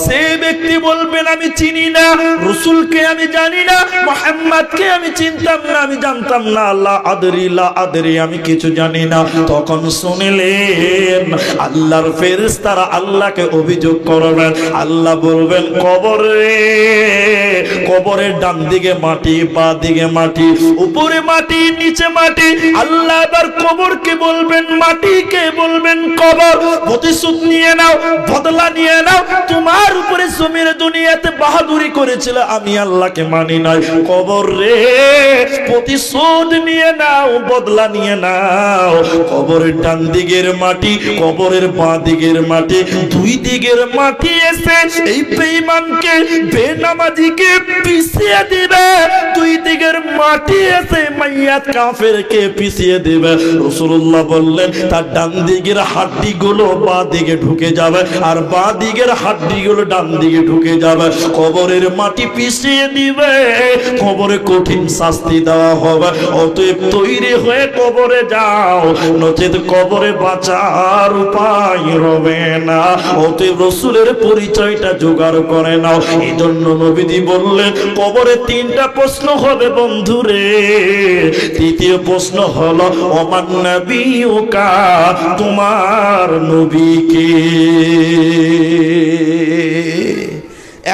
সেই ব্যক্তি বলবেন, আমি চিনি না, রাসূলকে আমি জানি না, মুহাম্মদকে আমি চিনতাম না, আমি জানতাম না, লা আদরি লা আদরি, আমি কিছু জানি না। তখন শুনলেন আল্লাহর ফেরেশতারা আল্লাহকে অভিযোগ করবেন। আল্লাহ বলবেন, কবরে, কবরের ডান দিকে মাটি, বা দিকে মাটি, উপরে মাটি, নিচে মাটি। আল্লাহ আবার কবরকে বলবেন, মাটিকে বলবেন, কবর, প্রতিশোধ নিয়ে নাও, বদলা নিয়ে নাও, তোমার উপরে জমির দুনিয়াতে বাহাদুরি করেছিল, আমি আল্লাহকে মানি নাই, কবর রে, প্রতিশোধ নিয়ে নাও, বদলা নিয়ে নাও। কবরের ডান দিকের মাটি, কবরের বাঁ দিকের মাটি, দুই দিকের মাটি এসে এই বেঈমানকে, বেনামাজিকে পিছিয়ে দিবে, দুই দিকের মাটি এসে মাইয়াত কাফেরকে পিছিয়ে দিবে। রাসূলুল্লাহ বললেন, তার ডান দিকের হাড্ডিগুলো বাঁ দিকে ঢুকে যাবে, আর বাঁ দিকের হাড্ডিগুলো ডান দিকে ঢুকে যাবে, কবরের মাটি পিছিয়ে দিবে, কবরে কঠিন শাস্তি দেওয়া হবে। অতএব তৈরি হয়ে কবরে যাও, নচেত কবরে বাঁচার উপায় হবে না। অতএব রাসূলের পরিচয়টা জোগাড় করে নাও। এই জন্য নবীজি বললেন, কবরে 3টা প্রশ্ন হবে বন্ধুরে। তৃতীয় প্রশ্ন হলো, ওমান নবিয়ুকা, তোমার নবী কে?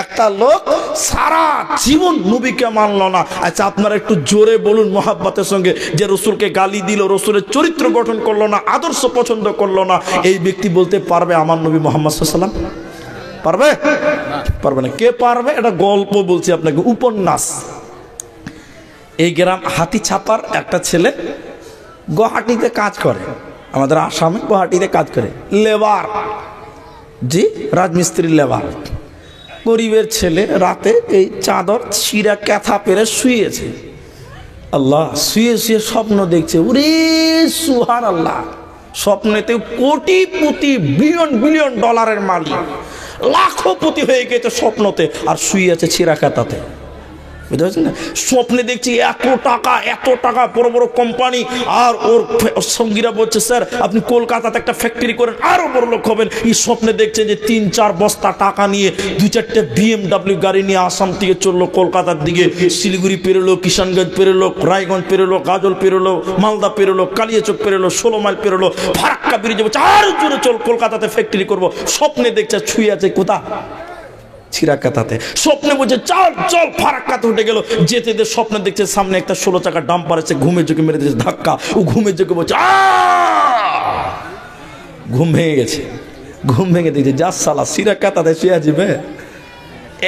একটা লোক সারা জীবন নবীকে মানল না। আচ্ছা, আপনারা একটু জোরে বলুন মহাব্বতের সঙ্গে, যে রসুলকে গালি দিল, রসুলের চরিত্র গঠন করলো না, আদর্শ পছন্দ করলো না, এই ব্যক্তি বলতে পারবে আমার নবী মুহাম্মদ সাল্লাল্লাহু আলাইহি ওয়াসাল্লাম? পারবে? পারবে না। কে পারবে? এটা গল্প বলছি আপনাকে, উপন্যাস। এই গ্রাম হাতি ছাপার একটা ছেলে গুয়াহাটিতে কাজ করে, আমাদের আসামে গুয়াহাটিতে কাজ করে, লেবার, জি, রাজমিস্ত্রি লেবার। গরিবের ছেলে রাতে এই চাদর ছিঁড়া ক্যাথা পেরে শুয়েছে। আল্লাহ, শুয়ে শুয়ে স্বপ্ন দেখছে, ওরে সুবহানাল্লাহ, স্বপ্নেতে কোটিপতি বিলিয়ন বিলিয়ন ডলারের মালিক, লাখপতি হয়ে গেছে স্বপ্নতে, আর শুয়ে আছে ছিঁড়া কাতাতে। বুঝতে পারছেন না? স্বপ্নে দেখছি এত টাকা বড় বড় কোম্পানি, আর ওর সঙ্গীরা বলছে স্যার আপনি কলকাতাতে একটা ফ্যাক্টরি করেন আরো বড় লোক হবেন। এই স্বপ্নে দেখছে যে 3-4 বস্তা টাকা নিয়ে 2-4টে BMW গাড়ি নিয়ে আসাম থেকে চললো কলকাতার দিকে, শিলিগুড়ি পেরোলো, কিষানগঞ্জ পেরোলো, রায়গঞ্জ পেরোলো, গাজল পেরোলো, মালদা পেরোলো, কালিয়াচক পেরোলো, 16 মাইল পেরোলো, ফারাক্কা ব্রিজে বলছে আরো জোরে চল কলকাতাতে ফ্যাক্টরি করবো। স্বপ্নে দেখছে ছুঁয়ে আছে কোথা? ছিরাকাতাতে। স্বপ্নে বলছে চল চল, ফারাক্কাতে উঠে গেল। যেতে যেতে স্বপ্নে দেখছে সামনে একটা 16 চাকা ডাম্পার আছে, ঘুমে চোখে মেরে দিয়েছে ধাক্কা। ও ঘুমে চোখে বলছে ঘুম ভেঙে গেছে। ঘুম ভেঙে দেখছে যা সালা ছিরাকাতাতে শুয়ে আছি বে,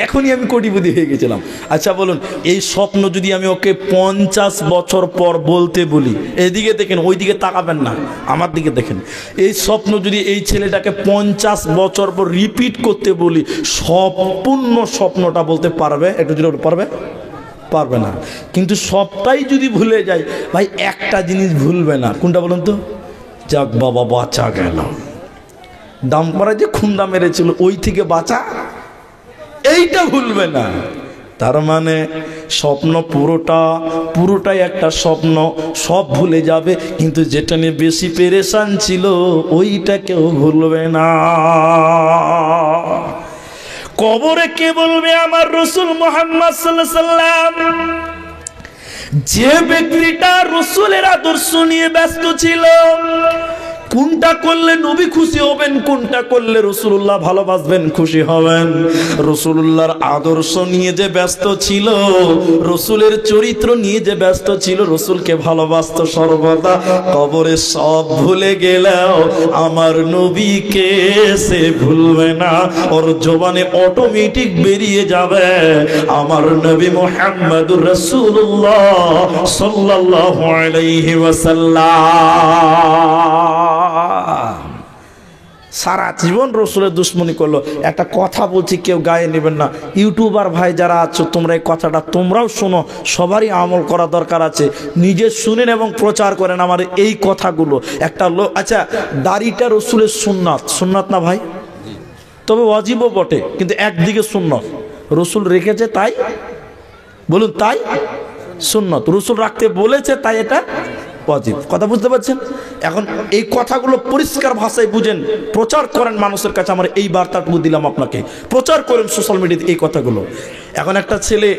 এখনই আমি কোটিপতি হয়ে গেছিলাম। আচ্ছা বলুন, এই স্বপ্ন যদি আমি ওকে 50 বছর পর বলতে বলি, এদিকে দেখেন ওইদিকে তাকাবেন না, আমার দিকে দেখেন, এই স্বপ্ন যদি এই ছেলেটাকে 50 বছর পর রিপিট করতে বলি, সম্পূর্ণ স্বপ্নটা বলতে পারবে? একটু যদি পারবে? পারবে না। কিন্তু সবটাই যদি ভুলে যায়, ভাই একটা জিনিস ভুলবে না, কোনটা বলুন তো? যাক বাবা বাঁচা গেল, ডাম্পারে যে খুন্দা মেরেছিল ওই থেকে বাঁচা, এইটা ভুলবে না। তার মানে স্বপ্ন পুরোটাই একটা স্বপ্ন, সব ভুলে যাবে, কিন্তু যেটা নিয়ে বেশি পেরেশান ছিল ওইটা কেউ ভুলবে না। কবরে কে বলবে আমার রাসূল মুহাম্মদ সাল্লাল্লাহু আলাইহি ওয়াসাল্লাম? যে ব্যক্তিটা রাসূলের আদর্শ নিয়ে ব্যস্ত ছিল, কোনটা করলে নবী খুশি হবেন, কোনটা করলে রাসূলুল্লাহ ভালোবাসবেন, খুশি হবেন, রাসূলুল্লাহর আদর্শ নিয়ে যে ব্যস্ত ছিল, রাসূলের চরিত্র নিয়ে যে ব্যস্ত ছিল, রাসূলকে ভালোবাসতো সর্বদা, কবরে সব ভুলে গেলেও আমার নবীকে সে ভুলবে না। ওর জবানে অটোমেটিক বেরিয়ে যাবে আমার নবী মুহাম্মদুর রাসূলুল্লাহ সাল্লাল্লাহু আলাইহি ওয়াসাল্লাম। সারা জীবন রসুলের দুশ্মনী করলো। একটা কথা বলছি, কেউ গায়ে নেবেন না। ইউটিউবার ভাই যারা আছো, তোমরা এই কথাটা তোমরাও শোনো, সবারই আমল করা দরকার আছে। নিজে শুনেন এবং প্রচার করেন আমার এই কথাগুলো। একটা লোক, আচ্ছা দাড়িটা রসুলের সুন্নাত না ভাই? তবে ওয়াজিবও বটে, কিন্তু একদিকে সুন্নত। রসুল রেখেছে তাই বলুন, তাই সুন্নত। রসুল রাখতে বলেছে তাই এটা ওয়াজিব। কথা বুঝতে পারছেন? এখন এই কথাগুলো পরিষ্কার ভাষায় বুঝেন, প্রচার করেন মানুষের কাছে। আমার এই বার্তাটুকু দিলাম আপনাকে, প্রচার করেন সোশ্যাল মিডিয়াতে এই কথাগুলো। এখন একটা ছেলে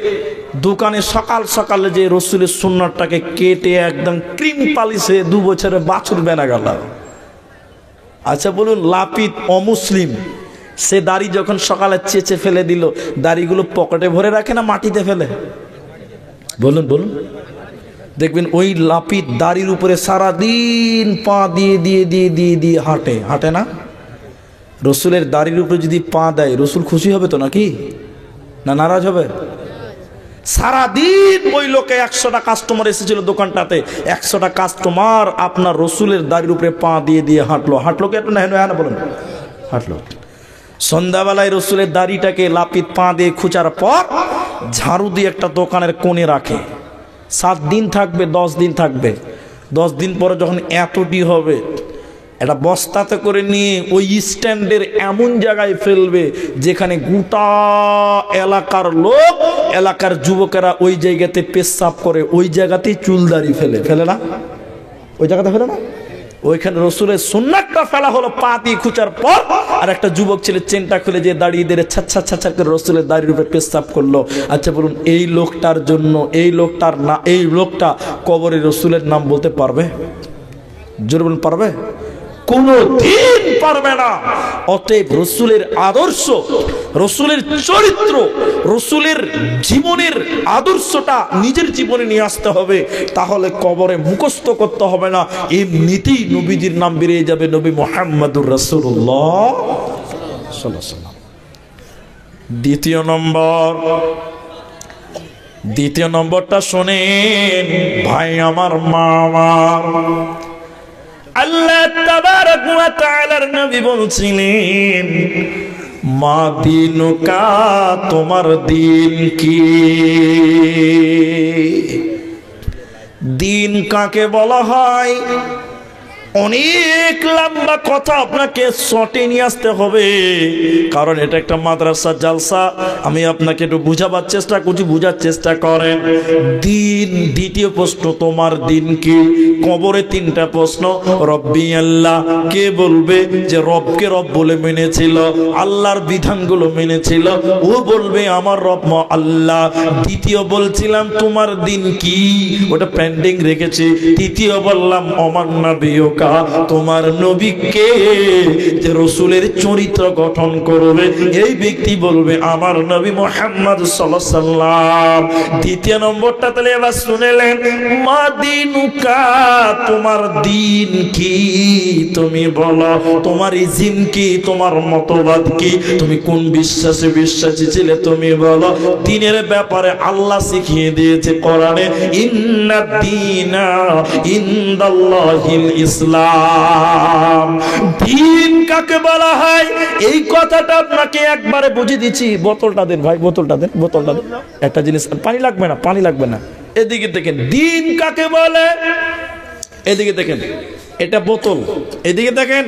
দোকানে সকাল সকালে যে রসুলের সুন্নাতটাকে কেটে একদম ক্রিম পালিশে 2 বছরের বাছুর বেনা গেল। আচ্ছা বলুন, লাপিত অমুসলিম সে দাড়ি যখন সকালে চেঁচে ফেলে দিল, দাড়িগুলো পকেটে ভরে রাখে না মাটিতে ফেলে? বলুন বলুন। দেখবেন ওই লাপিত দাড়ির উপরে সারাদিন পা দিয়ে দিয়ে দিয়ে দিয়ে দিয়ে হাঁটে না? রসুলের দাড়ির উপরে যদি পা দেয়, রসুল খুশি হবে তো নাকি? না নারাজ হবে? সারাদিন ওই লোকে 100টা কাস্টমার এসেছিল দোকানটাতে, 100টা কাস্টমার আপনার রসুলের দাড়ির উপরে পা দিয়ে দিয়ে হাঁটলো কি একটু? না হ্যাঁ বলুন, হাঁটলো। সন্ধ্যাবেলায় রসুলের দাড়িটাকে লাপিত পা দিয়ে খুঁচার পর ঝাড়ু দিয়ে একটা দোকানের কোণে রাখে। 7 দিন থাকবে, 10 দিন থাকবে। 10 দিন পরে যখন এতটি হবে, একটা বস্তাতে করে নিয়ে ওই স্ট্যান্ডের এমন জায়গায় ফেলবে যেখানে গোটা এলাকার লোক, এলাকার যুবকেরা ওই জায়গাতে পেশাব করে, ওই জায়গাতেই চুল দাড়ি ফেলে না? ওই জায়গাতে ফেলে না? ওইখানে রসুলের সুন্নাতটা ফেলা হলো পা দিয়ে খুঁচার পর। আর একটা যুবক ছেলে চেনটা খুলে যে দাঁড়িয়ে দিয়ে ছাচ্ছা করে রসুলের দাড়ির উপরে পেশাব করলো। আচ্ছা বলুন, এই লোকটার জন্য এই লোকটা কবরে রসুলের নাম বলতে পারবে? জোরে বলুন, পারবে? কোনো দিন পারবে না। অতএব রসুলের আদর্শ, রসুলের চরিত্র, রসুলের জীবনের আদর্শটা নিজের জীবনে নিয়ে আসতে হবে। তাহলে কবরে মুখস্থ করতে হবে না, এমনিতেই নবীজির নাম বেরিয়ে যাবে, নবী মুহাম্মদুর রাসূলুল্লাহ সাল্লাল্লাহু আলাইহি ওয়াসাল্লাম। দ্বিতীয় নম্বরটা শোনেন ভাই আমার, মা আমার। আল্লাহ তাবারক ওয়া তাআলার নবী বলছিলেন, মা দিনুকা, তোমার দিন কি? দিন কাকে বলা হয়? অনেক লম্বা কথা আপনাকে শর্টে নিয়ে আসতে হবে, কারণ এটা একটা মাদ্রাসা জালসা। আমি আপনাকে একটু বুঝাবার চেষ্টা করছি, বুঝার চেষ্টা করেন। দিন, দ্বিতীয় প্রশ্ন, তোমার দিন কি? কবরে তিনটা প্রশ্ন। রব্বি আল্লাহ, কে বলবে যে রবকে রব বলে মেনেছিল, আল্লাহর বিধানগুলো মেনেছিল, ও বলবে আমার রব আল্লাহ। দ্বিতীয় বলছিলাম তোমার দিন কি, ওটা পেন্ডিং রেখেছি। তৃতীয় বললাম অমান্নাবিয়কা, তোমার নবীকে যে রাসূলের চরিত্র গঠন করবে, এই ব্যক্তি বলবে আমার নবী মুহাম্মদ সাল্লাল্লাহু আলাইহি সাল্লাম। দ্বিতীয় নম্বরটা তাহলে এবার শুনেলেন, মা দিনুকা, তোমার দিন কি? তুমি বলো তোমার ইজিম কি, তোমার মতবাদ কি, তুমি কোন বিশ্বাসে বিশ্বাসী ছিলে তুমি বলো। দিনের ব্যাপারে আল্লাহ শিখিয়ে দিয়েছে কোরআনে, ইন্নাদ দীনা ইনদাল্লাহিল ইসলাম। দিন কাকে বলা হয় এই কথাটা আপনাকে একবারে বুঝিয়ে দিচ্ছি। বোতলটা দেন ভাই, বোতলটা দেন, বোতলটা দেন। একটা জিনিস, পানি লাগবে না, পানি লাগবে না। এদিকে দেখেন দিন কাকে বলে, এদিকে দেখেন এটা বোতল, এদিকে দেখেন।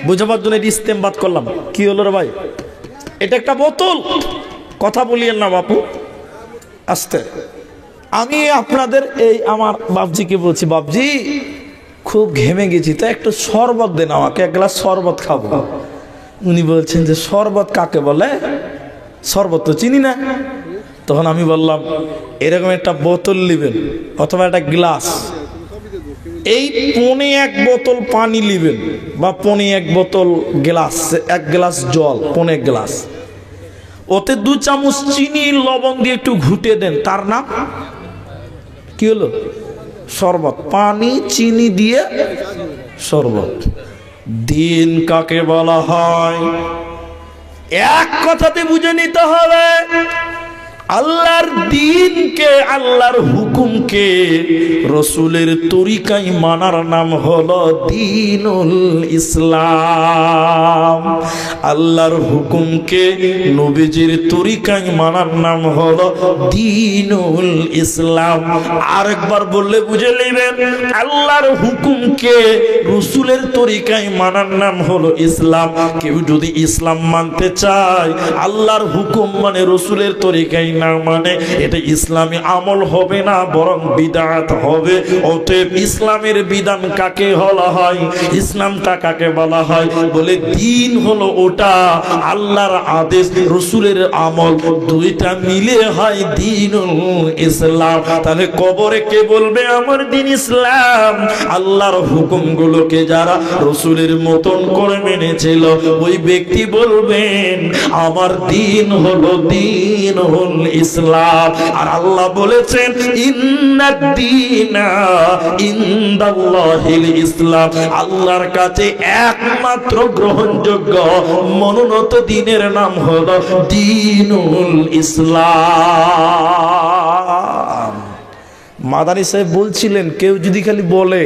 বুঝাবার জন্য ইস্তেমবাদ করলাম। কি হলো রে ভাই? এটা একটা বোতল। কথা বলিয়েন না বাপু, আস্তে। আমি আপনাদের এই আমার বাপজিকে বলছি, বাপজি খুব ঘেমে গেছি, তো একটু শরবত দেন আমাকে, এক গ্লাস শরবত খাবো। উনি বলছেন যে শরবত কাকে বলে, শরবত তো চিনি না। তখন আমি বললাম এরকম একটা বোতল নেবেন অথবা একটা গ্লাস, এই পনে এক বোতল পানি নেবেন বা পনে এক বোতল গ্লাস, এক গ্লাস জল, পনে এক গ্লাস, ওতে 2 চামচ চিনি লবণ দিয়ে একটু ঘুটে দেন, তার নাম কি হলো? শরবত। পানি চিনি দিয়ে শরবত। দিন কাকে বলা হয় এক কথাতে বুঝে নিতে হবে। আল্লাহর দিনকে, আল্লাহর হুকুমকে রাসূলের তরিকায় মানার নাম হলো দ্বীনুল ইসলাম। আল্লাহর হুকুমকে নবীজির তরিকায় মানার নাম হলো দ্বীনুল ইসলাম। আরেকবার বললে বুঝে নেবেন, আল্লাহর হুকুমকে রাসূলের তরিকায় মানার নাম হলো ইসলাম। কেউ যদি ইসলাম মানতে চায়, আল্লাহর হুকুম মানে রাসূলের তরিকায় না মানে, এটা ইসলামী আমল হবে না, বরং বিদআত হবে। অতএব ইসলামের বিধান কাকে বলা হয়, ইসলামটা কাকে বলা হয়? বলে দিন হলো ওটা আল্লাহর আদেশ রাসূলের আমল, দুইটা মিলে হয় দ্বীনুল ইসলাম। তাহলে কবরে কে বলবে আমার দিন ইসলাম? আল্লাহর হুকুমগুলোকে যারা রাসূলের মতন করে মেনেছিল, ওই ব্যক্তি বলবেন আমার দিন হলো দ্বীনুল ইসলাম। আর আল্লাহ বলেছেন ইন্নাদ দীনা ইনদাল্লাহিল ইসলাম, আল্লাহর কাছে একমাত্র গ্রহণযোগ্য মনোনীত দিনের নাম হলো দ্বীনুল ইসলাম। মাদানী সাহেব বলছিলেন, কেউ যদি খালি বলে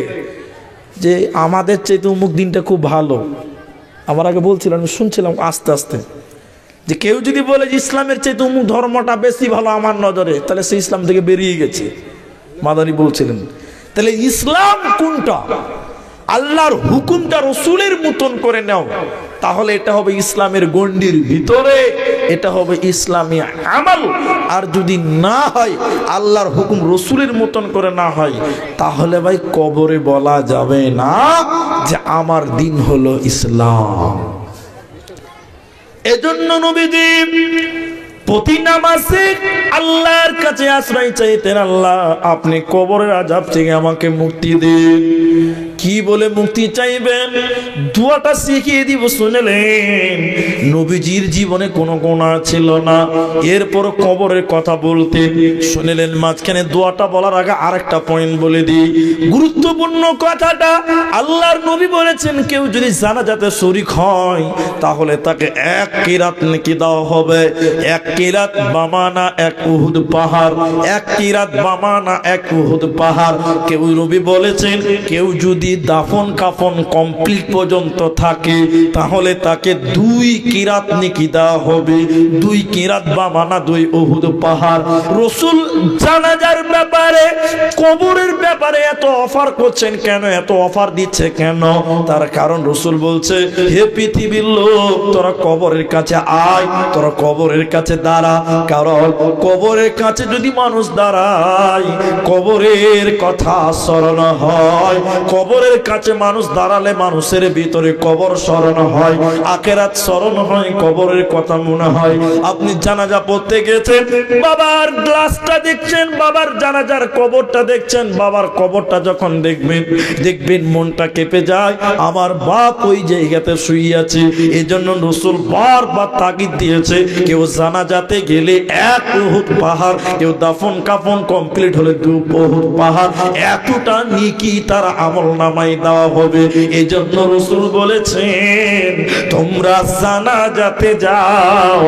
যে আমাদের চাইতে অমুক দিনটা খুব ভালো, আমার আগে বলছিলেন, আমি শুনছিলাম আস্তে আস্তে, যে কেউ যদি বলে যে ইসলামের চাইতে অমুক ধর্মটা বেশি ভালো আমার নজরে, তাহলে সে ইসলাম থেকে বেরিয়ে গেছে। মাদানী বলছিলেন তাহলে ইসলাম কোনটা? আল্লাহর হুকুমটা রাসূলের মতন করে নাও, তাহলে এটা হবে ইসলামের গণ্ডির ভিতরে, এটা হবে ইসলামী আমল। আর যদি না হয়, আল্লাহর হুকুম রাসূলের মতন করে না হয়, তাহলে ভাই কবরে বলা যাবে না যে আমার দিন হলো ইসলাম। এজন্য নবীজি প্রতি নামাজে আল্লাহর কাছে আশ্রয় চাইতেন, আল্লাহ আপনি কবরের আযাব থেকে আমাকে মুক্তি দিন। কি বলে মুক্তি চাইবেন? দোয়াটা শিখিয়ে দিব, শুনলেন। নবীজির জীবনে কোনো গুনাহ ছিল না, এরপর কবরের কথা বলতেন, শুনলেন। মাঝখানে দোয়াটা বলার আগে আরেকটা পয়েন্ট বলে দিই, গুরুত্বপূর্ণ কথাটা। আল্লাহর নবী বলেছেন কেউ যদি জানাজাতে শরীক হয়, তাহলে তাকে 1 কিরাত নেকি দেওয়া হবে। 1 কিরাত বামানা এক উহুদ পাহাড়, এক কিরাত বামানা এক উহুদ পাহাড়। কেউ নবী বলেছেন কেউ যদি দাফন কাফন কমপ্লিট পর্যন্ত থাকে তাহলে তাকে 2 কিরাত নেকি দেওয়া হবে। 2 কিরাত বামানা 2 উহুদ পাহাড়। রাসূল জানাজার ব্যাপারে, কবরের ব্যাপারে এত অফার করছেন কেন, এত অফার দিচ্ছে কেন? তার কারণ রাসূল বলছে, হে পৃথিবীর লোক, তোরা কবরের কাছে আয়, তোরা কবরের কাছে দাঁড়া। কারণ কবরের কাছে যদি মানুষ দাঁড়ায়, কবরের কথা স্মরণ হয়। কবরের কাছে মানুষ দাঁড়ালে মানুষের ভিতরে কবর স্মরণ হয়, আখিরাত স্মরণ হয়, কবরের কথা মনে হয়। আপনি জানাজা পড়তে গেছেন, বাবার গ্লাসটা দেখছেন, বাবার জানাজার কবরটা দেখছেন, বাবার কবরটা যখন দেখবেন মনটা কেঁপে যায়, আমার বাপ ওই জায়গাতে শুয়ে আছে। এজন্য রাসূল বারবার তাগিদ দিয়েছে, কেউ জানাজাতে গেলে 1 উহুদ পাহাড়, কেউ দাফন কাফন কমপ্লিট হলে 2 উহুদ পাহাড়, এতটা নেকি তার আমলনামায় দেওয়া হবে। এজন্য রাসূল বলেছেন, তোমরা জানাজাতে যাও,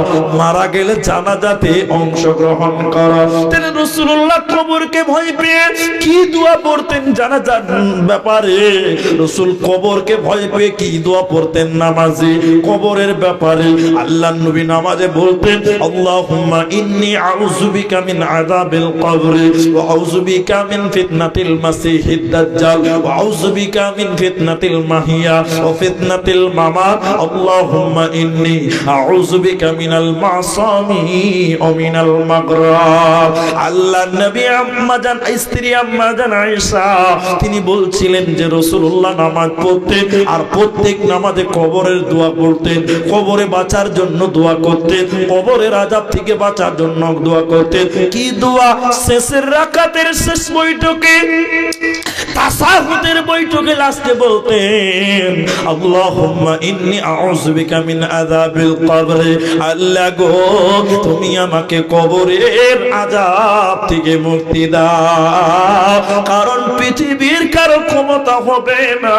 মারা গেলে জানাজাতে অংশগ্রহণ করো। তাহলে রাসূলুল্লাহ কবরকে ভয় পেয়ে কি দোয়া পড়তেন জানাজার ব্যাপারে? রাসূল কবরকে ভয় পেয়ে কি দোয়া পড়তেন নামাজে? কবরের ব্যাপারে আল্লাহর নবী নামাজে বলতেন, আল্লাহুম্মা ইন্নী আউযু বিকা মিন আযাবিল কবরি ওয়া আউযু বিকা মিন ফিতনাতিল মাসিহিদ দাজ্জাল ওয়া আউযু বিকা মিন ফিতনাতিল মাহিয়া ওয়া ফিতনাতিল মামাত। আল্লাহুম্মা ইন্নী আউযু বিকা মিনাল মাসামি ওয়া মিনাল মাগরাব। আল্লাহর নবী আম্মা জান, স্ত্রী আম্মা জান আয়েশা, তিনি বলছিলেন যে রাসূলুল্লাহ নামাজ পড়তেন আর প্রত্যেক নামাজে কবরের দোয়া করতেন, কবরে বাঁচার জন্য দোয়া করতেন, কবরের আযাব থেকে বাঁচার জন্য দোয়া করতেন। কি দোয়া? শেষের রাকাতের শেষ বৈঠকে, তাশাহুদের বৈঠকে লাস্টে বলতেন, আল্লাহুম্মা ইন্নী আউযু বিকা মিন আযাবিল কবর। আল্লাহ গো, তুমি আমাকে কবরের আযাব থেকে মুক্তি দাও। কারণ পৃথিবীর কারো ক্ষমতা হবে না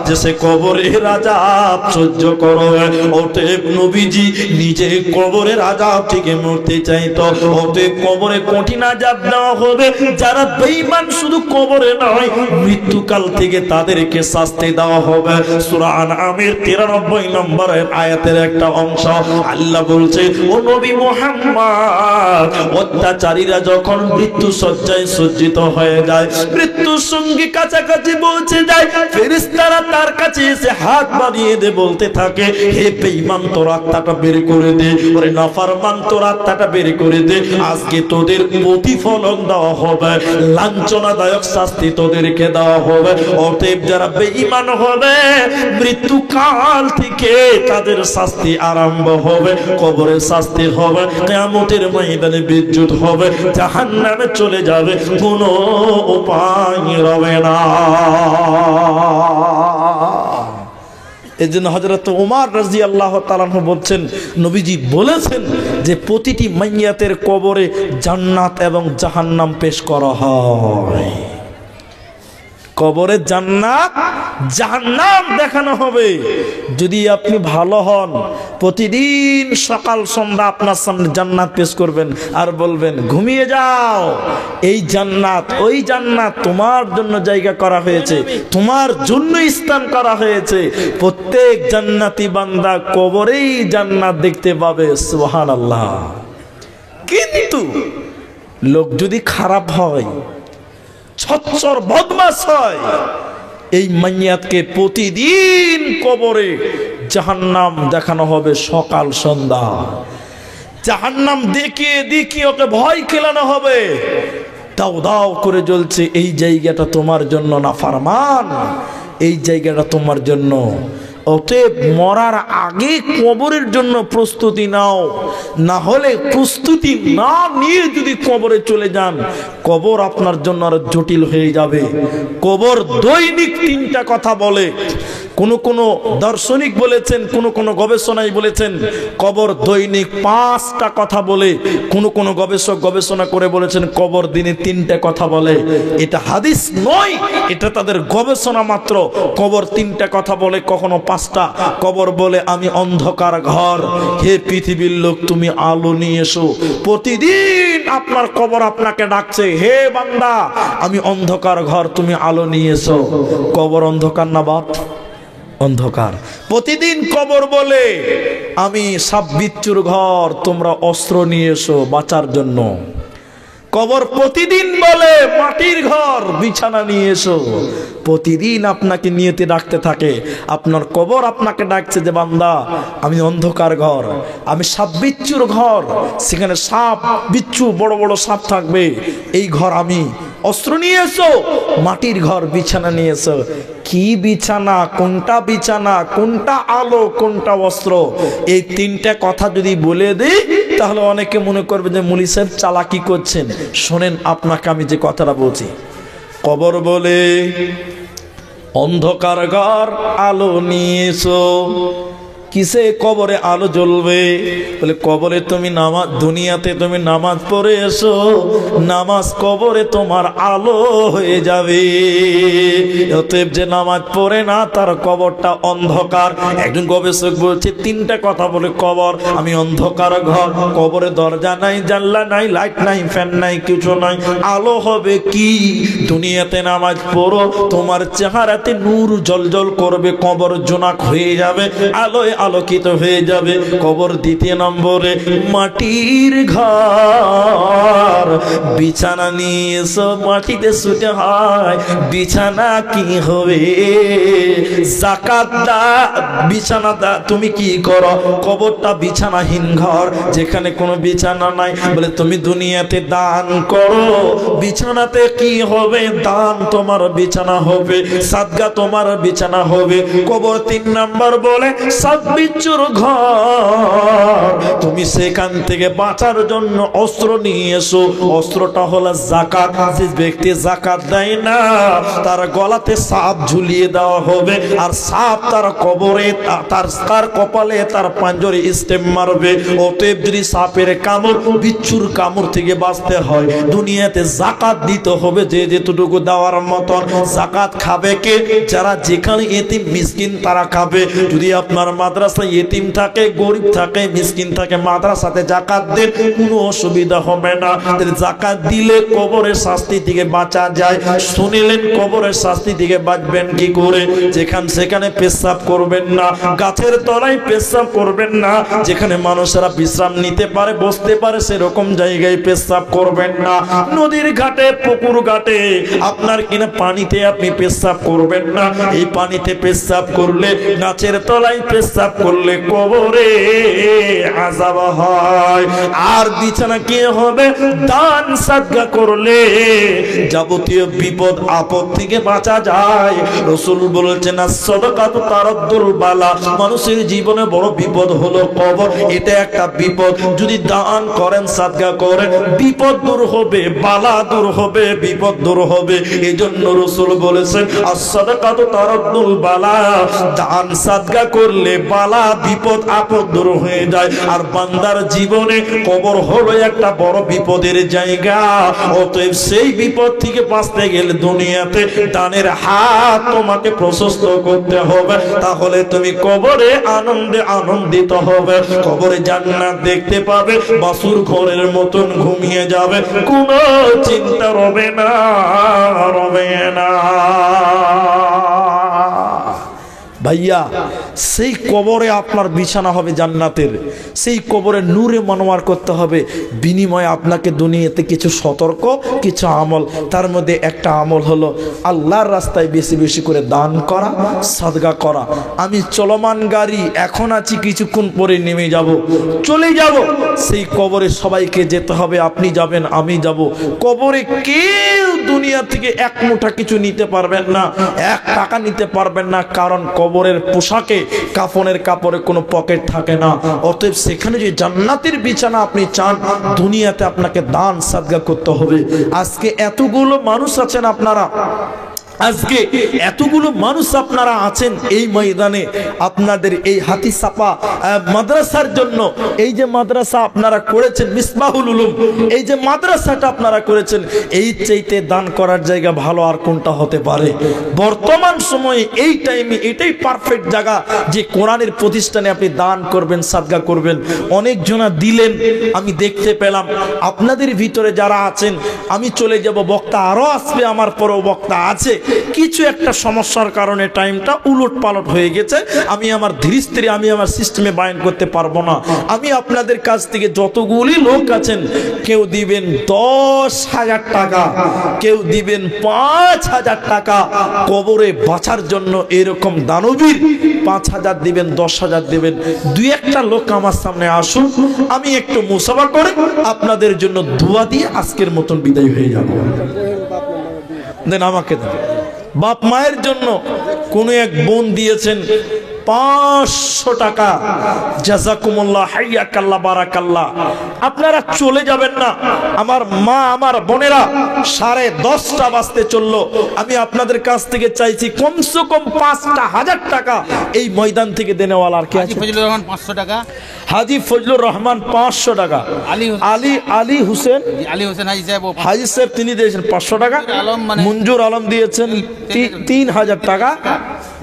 যে সে কবরের আযাব সহ্য করবে। অতএব নবীজি নিজে কবরের আযাব থেকে মুক্তি চাইতো। অতএব কবরে কঠিন আযাব দেওয়া হবে। যারা বেঈমান শুধু কবরে নয়, মৃত্যুকাল থেকে তাদেরকে শাস্তি দেওয়া হবে। সূরা আনআমের 93 নম্বরের আয়াতের একটা অংশ আল্লাহ বলছে, ও নবী মুহাম্মদ, অত্যাচারীরা যখন মৃত্যু শয্যায় সজ্জিত হয়ে যায়, মৃত্যুর সঙ্গে কাছাকাছি পৌঁছে যায়, ফেরেশতারা তার কাছে এসে হাত বাড়িয়ে দিয়ে বলতে থাকে, হে বেঈমান, তোর আত্মাটা বের করে দে, ওরে নাফরমান, তোর আত্মাটা বের করে দে। আজকে তোদের প্রতিফলন দেওয়া হবে, লাঞ্ছনাদায়ক শাস্তি তোদেরকে দেওয়া হবে। অতএব যারা বেঈমান হবে, মৃত্যুকাল থেকে তাদের শাস্তি আরম্ভ হবে, কবরের শাস্তি হবে, কিয়ামতের ময়দানে বিদ্যুৎ হবে, জাহান্নামে চলে যাবে, কোনো উপায় রবে না। এজন্য হযরত ওমর রাদিয়াল্লাহু তাআলা আনহু বলছেন, নবীজি বলেছেন যে প্রতিটি মাইয়াতের কবরে জান্নাত এবং জাহান্নাম পেশ করা হয়। কবরে জান্নাত জাহান্নাম দেখানো হবে। যদি আপনি ভালো হন, প্রতিদিন সকাল সন্ধ্যা আপনার সামনে জান্নাত পেশ করবেন আর বলবেন, ঘুমিয়ে যাও, এই জান্নাত ওই জান্নাত তোমার জন্য জায়গা করা হয়েছে, তোমার জন্য স্থান করা হয়েছে। প্রত্যেক জান্নাতি বান্দা কবরেই জান্নাত দেখতে পাবে। সুবহানাল্লাহ। কিন্তু লোক যদি খারাপ হয়, ছচ্ছর বদমাশ হয়, এই মাইয়াতকে প্রতিদিন কবরে জাহান্নাম দেখানো হবে সকাল সন্ধ্যা। জাহান্নাম দেখিয়ে দেখিয়ে ওকে ভয় খেলানো হবে, দাও দাও করে জ্বলছে, এই জায়গাটা তোমার জন্য না ফারমান, এই জায়গাটা তোমার জন্য। অতএব মরার আগে কবরের জন্য প্রস্তুতি নাও, না হলে প্রস্তুতি না নিয়ে যদি কবরে চলে যান, কবর আপনার জন্য আরো জটিল হয়ে যাবে। কবর দৈনিক 3টা কথা বলে। কোন দার্শনিক বলেছেন, কোন গবেষণায় বলেছেন কবর দৈনিক 5টা কথা বলে, কোন গবেষক গবেষণা করে বলেছেন কবর দিনে 3টে কথা বলে। এটা হাদিস নয়, এটা তাদের গবেষণা মাত্র। কবর 3টে কথা বলে, কখনো 5টা। কবর বলে আমি অন্ধকার ঘর, হে পৃথিবীর লোক তুমি আলো নিয়ে এসো। প্রতিদিন আপনার কবর আপনাকে ডাকছে, হে বান্দা আমি অন্ধকার ঘর, তুমি আলো নিয়ে এসো। কবর অন্ধকার না বাপ? অন্ধকার। প্রতিদিন কবর বলে আমি সাপ বিচ্ছুর ঘর, তোমরা অস্ত্র নিয়ে এসো বাঁচার জন্য। কবর প্রতিদিন বলে মাটির ঘর, বিছানা নিয়ে এসো। প্রতিদিন আপনাকে নিয়তে ডাকতে থাকে। আপনার কবর আপনাকে ডাকছে যে বান্দা আমি অন্ধকার ঘর, আমি সাপ বিচ্ছুর ঘর, সেখানে সাপ বিচ্ছু বড় বড় সাপ থাকবে, এই ঘর আমি। অস্ত্র নিয়ে এসো, মাটির ঘর, বিছানা নিয়ে এসো। কি বিছানা, কোনটা বিছানা, কোনটা আলো, কোনটা অস্ত্র? এই 3টে কথা যদি বলে দিই তাহলে অনেকে মনে করবে যে মুলি সাহেব চালাকি করছেন। শোনেন আপনাকে আমি যে কথাটা বলছি। কবর বলে অন্ধকার ঘর আলো নিয়ে এসো। কিসে কবরে আলো জ্বলবে? বলে কবরে তুমি নামাজ, দুনিয়াতে তুমি নামাজ পড়ে এসো, নামাজ কবরে তোমার আলো হয়ে যাবে। অতএব যে নামাজ পড়ে না তার কবরটা অন্ধকার। একজন গবেষক বলছে 3টে কথা বলে কবর আমি অন্ধকার ঘর, কবরে দরজা নাই, জানলা নাই, লাইট নাই, ফ্যান নাই, কিছু নাই, আলো হবে কি? দুনিয়াতে নামাজ পড়ো, তোমার চেহারাতে নূর জলজল করবে, কবর জোনাক হয়ে যাবে, আলোয় আলোকিত হয়ে যাবে। কবর 2 নম্বরে মাটির ঘর, বিছানা নিয়ে এসো, মাটিতে শুতে হয়, বিছানা কি হবে? যাকাত দা, বিছানা দা, তুমি কি করো? কবরটা বিছানাহীন ঘর, যেখানে কোনো বিছানা নাই। বলে তুমি দুনিয়াতে দান করো, বিছানাতে কি হবে? দান তোমার বিছানা হবে, সাদগা তোমার বিছানা হবে। কবর 3 নাম্বার বলে সাত বিচ্ছুর ঘর, তুমি সেখান থেকে বাঁচার জন্য অস্ত্র নিয়ে এসো। অস্ত্রটা হলো যাকাত। যে ব্যক্তি যাকাত দেয় না তার গলাতে সাপ ঝুলিয়ে দেওয়া হবে, আর সাপ তার কবরে, তার কপালে, তার পাঞ্জরে স্টেপ মারবে। অতএব যদি সাপের কামড়, বিচ্ছুর কামড় থেকে বাঁচতে হয় দুনিয়াতে যাকাত দিতে হবে, যে যেটুকু দেওয়ার মতন। যাকাত খাবে কে? যারা যেখানে এতিম মিসকিন তারা খাবে। যদি আপনার মাদ্রাসা এতিম থাকে, গরিব থাকে, মিসকিন থাকে, মাদ্রাসাতে যাকাত দেন, কোনো অসুবিধা হবে না। যাকাত দিলে কবরের শাস্তি থেকে বাঁচা যায়। শুনিলেন কবরের শাস্তি থেকে বাঁচবেন কি করে? যেখানে সেখানে পেশাব করবেন না, গাছের তলায় পেশাব করবেন না, যেখানে মানুষেরা বিশ্রাম নিতে পারে, বসতে পারে, সেরকম জায়গায় পেশাব করবেন না। নদীর ঘাটে, পুকুর ঘাটে, আপনার কিনা পানিতে আপনি পেশাব করবেন না। এই পানিতে পেশাব করলে, গাছের তলায় পেশাব করলে কবরে আযাব হয়। আর বিছানা কি হবে? দান সাদকা করলে যাবতীয় বিপদ আপদ থেকে বাঁচা যায়। রাসূল বলেছেন সাদাকাতু তারাদ্দুল বালা, মানুষের জীবনে বড় বিপদ হলো কবর, এটা একটা বিপদ। যদি দান করেন, সাদকা করেন, বিপদ দূর হবে, বালা দূর হবে, বিপদ দূর হবে। এজন্য রাসূল বলেছেন as-সাদাকাতু তারাদ্দুল বালা, দান সাদকা করলে বালা বিপদ আপদ দূর হয়ে যায়। আর বান্দার জীবনে কবর হলো একটা বড় বিপদের জায়গা। অতএব সেই বিপদ থেকে বাঁচতে গেলে দুনিয়াতে দানের হাত তোমাকে প্রশস্ত করতে হবে, তাহলে তুমি কবরে আনন্দে আনন্দিত হবে, কবরে জান্নাত দেখতে পাবে, বাসুর ঘরের মতন ঘুমিয়ে যাবে, কোনো চিন্তা রবে না, রবে না। ভাইয়া, সেই কবরে আপনার বিছানা হবে জান্নাতের, সেই কবরে নূরে মনোয়ার করতে হবে। বিনিময়ে আপনাকে দুনিয়াতে কিছু সতর্ক, কিছু আমল, তার মধ্যে একটা আমল হলো আল্লাহর রাস্তায় বেশি বেশি করে দান করা, সাদকা করা। আমি চলমান গাড়ি, এখন আছি, কিছুক্ষণ পরে নেমে যাব, চলে যাব। সেই কবরে সবাইকে যেতে হবে, আপনি যাবেন, আমি যাব। কবরে কেউ দুনিয়া থেকে এক মুঠা কিছু নিতে পারবেন না, 1 টাকা নিতে পারবেন না, কারণ কবরের পোশাকে, কাফনের কাপড়ে কোনো পকেট থাকে না। অতএব সেখানে যে জান্নাতের বিছানা আপনি চান, দুনিয়াতে আপনাকে দান সাদকা করতে হবে। আজকে এতগুলো মানুষ আছেন, আপনারা আজকে এতগুলো মানুষ আপনারা আছেন এই ময়দানে, আপনাদের এই হাতিসাপা মাদ্রাসার জন্য এই যে মাদ্রাসা আপনারা করেছেন মিসবাহুল উলুম, এই যে মাদ্রাসাটা আপনারা করেছেন, এই চাইতে দান করার জায়গা ভালো আর কোনটা হতে পারে? বর্তমান সময়ে এই টাইমে এটাই পারফেক্ট জায়গা যে কোরআনের প্রতিষ্ঠানে আপনি দান করবেন, সাদকা করবেন। অনেক জনা দিলেন, আমি দেখতে পেলাম। আপনাদের ভিতরে যারা আছেন, আমি চলে যাব, বক্তা আরো আসবে, আমার পরেও বক্তা আছে, কিছু একটা সমস্যার কারণে টাইমটা উলট পালট হয়ে গেছে, আমি আমার ধীরে আমি আমার সিস্টেমে বায়ান করতে পারবো না। আমি আপনাদের কাছ থেকে যতগুলি লোক আছেন, কেউ দিবেন 10,000 টাকা, কেউ দিবেন 5,000 টাকা, কবরে বাঁচার জন্য এরকম দানবীর 5,000 দিবেন, 10,000 দিবেন। দুই একটা লোক আমার সামনে আসুন, আমি একটু মুসাফা করে আপনাদের জন্য দোয়া দিয়ে আজকের মতন বিদায় হয়ে যাব। দেন আমাকে দেন। বাপ মায়ের জন্য কোন এক বোন দিয়েছেন 500 টাকা, জাযাকুমুল্লাহ, হাইয়াকাল্লাহ, বারাকাল্লাহ। আপনারা চলে যাবেন না, আমার মা, আমার বোনেরা 10:30 বাজতে চললো। আমি আপনাদের কাছ থেকে চাইছি কমসে কম 5,000 টাকা এই ময়দান থেকে দেনেওয়ালা আর কি আছে? ফজলুর রহমান 500 টাকা, হাজী ফজলুর রহমান 500 টাকা, আলী হোসেন হাজী সাহেব তিনি দিয়েছেন 500 টাকা, মঞ্জুর আলম দিয়েছেন 3,000 টাকা,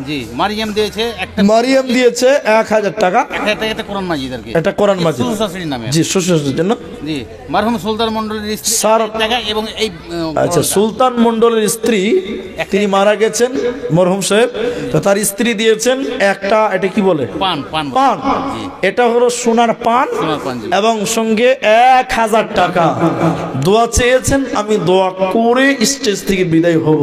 জি মারিয়াম দিয়েছে 1,000 টাকা, এটা কোরআন মাজিদ আর কি, এটা কোরআন মাজিদ শ্বশুর নামে, জি শ্বশুরের জন্য, জি মারহুম সুলতান মণ্ডলের স্ত্রী স্যার টাকা, এবং এই আচ্ছা সুলতান মণ্ডলের স্ত্রী তিনি মারা গেছেন মরহুম সাহেব, তো তার স্ত্রী দিয়েছেন একটা, এটা কি বলে, পান, এটা হলো সোনার পান, এবং সঙ্গে 1,000 টাকা। দোয়া চেয়েছেন, আমি দোয়া করে স্টেজ থেকে বিদায় হব।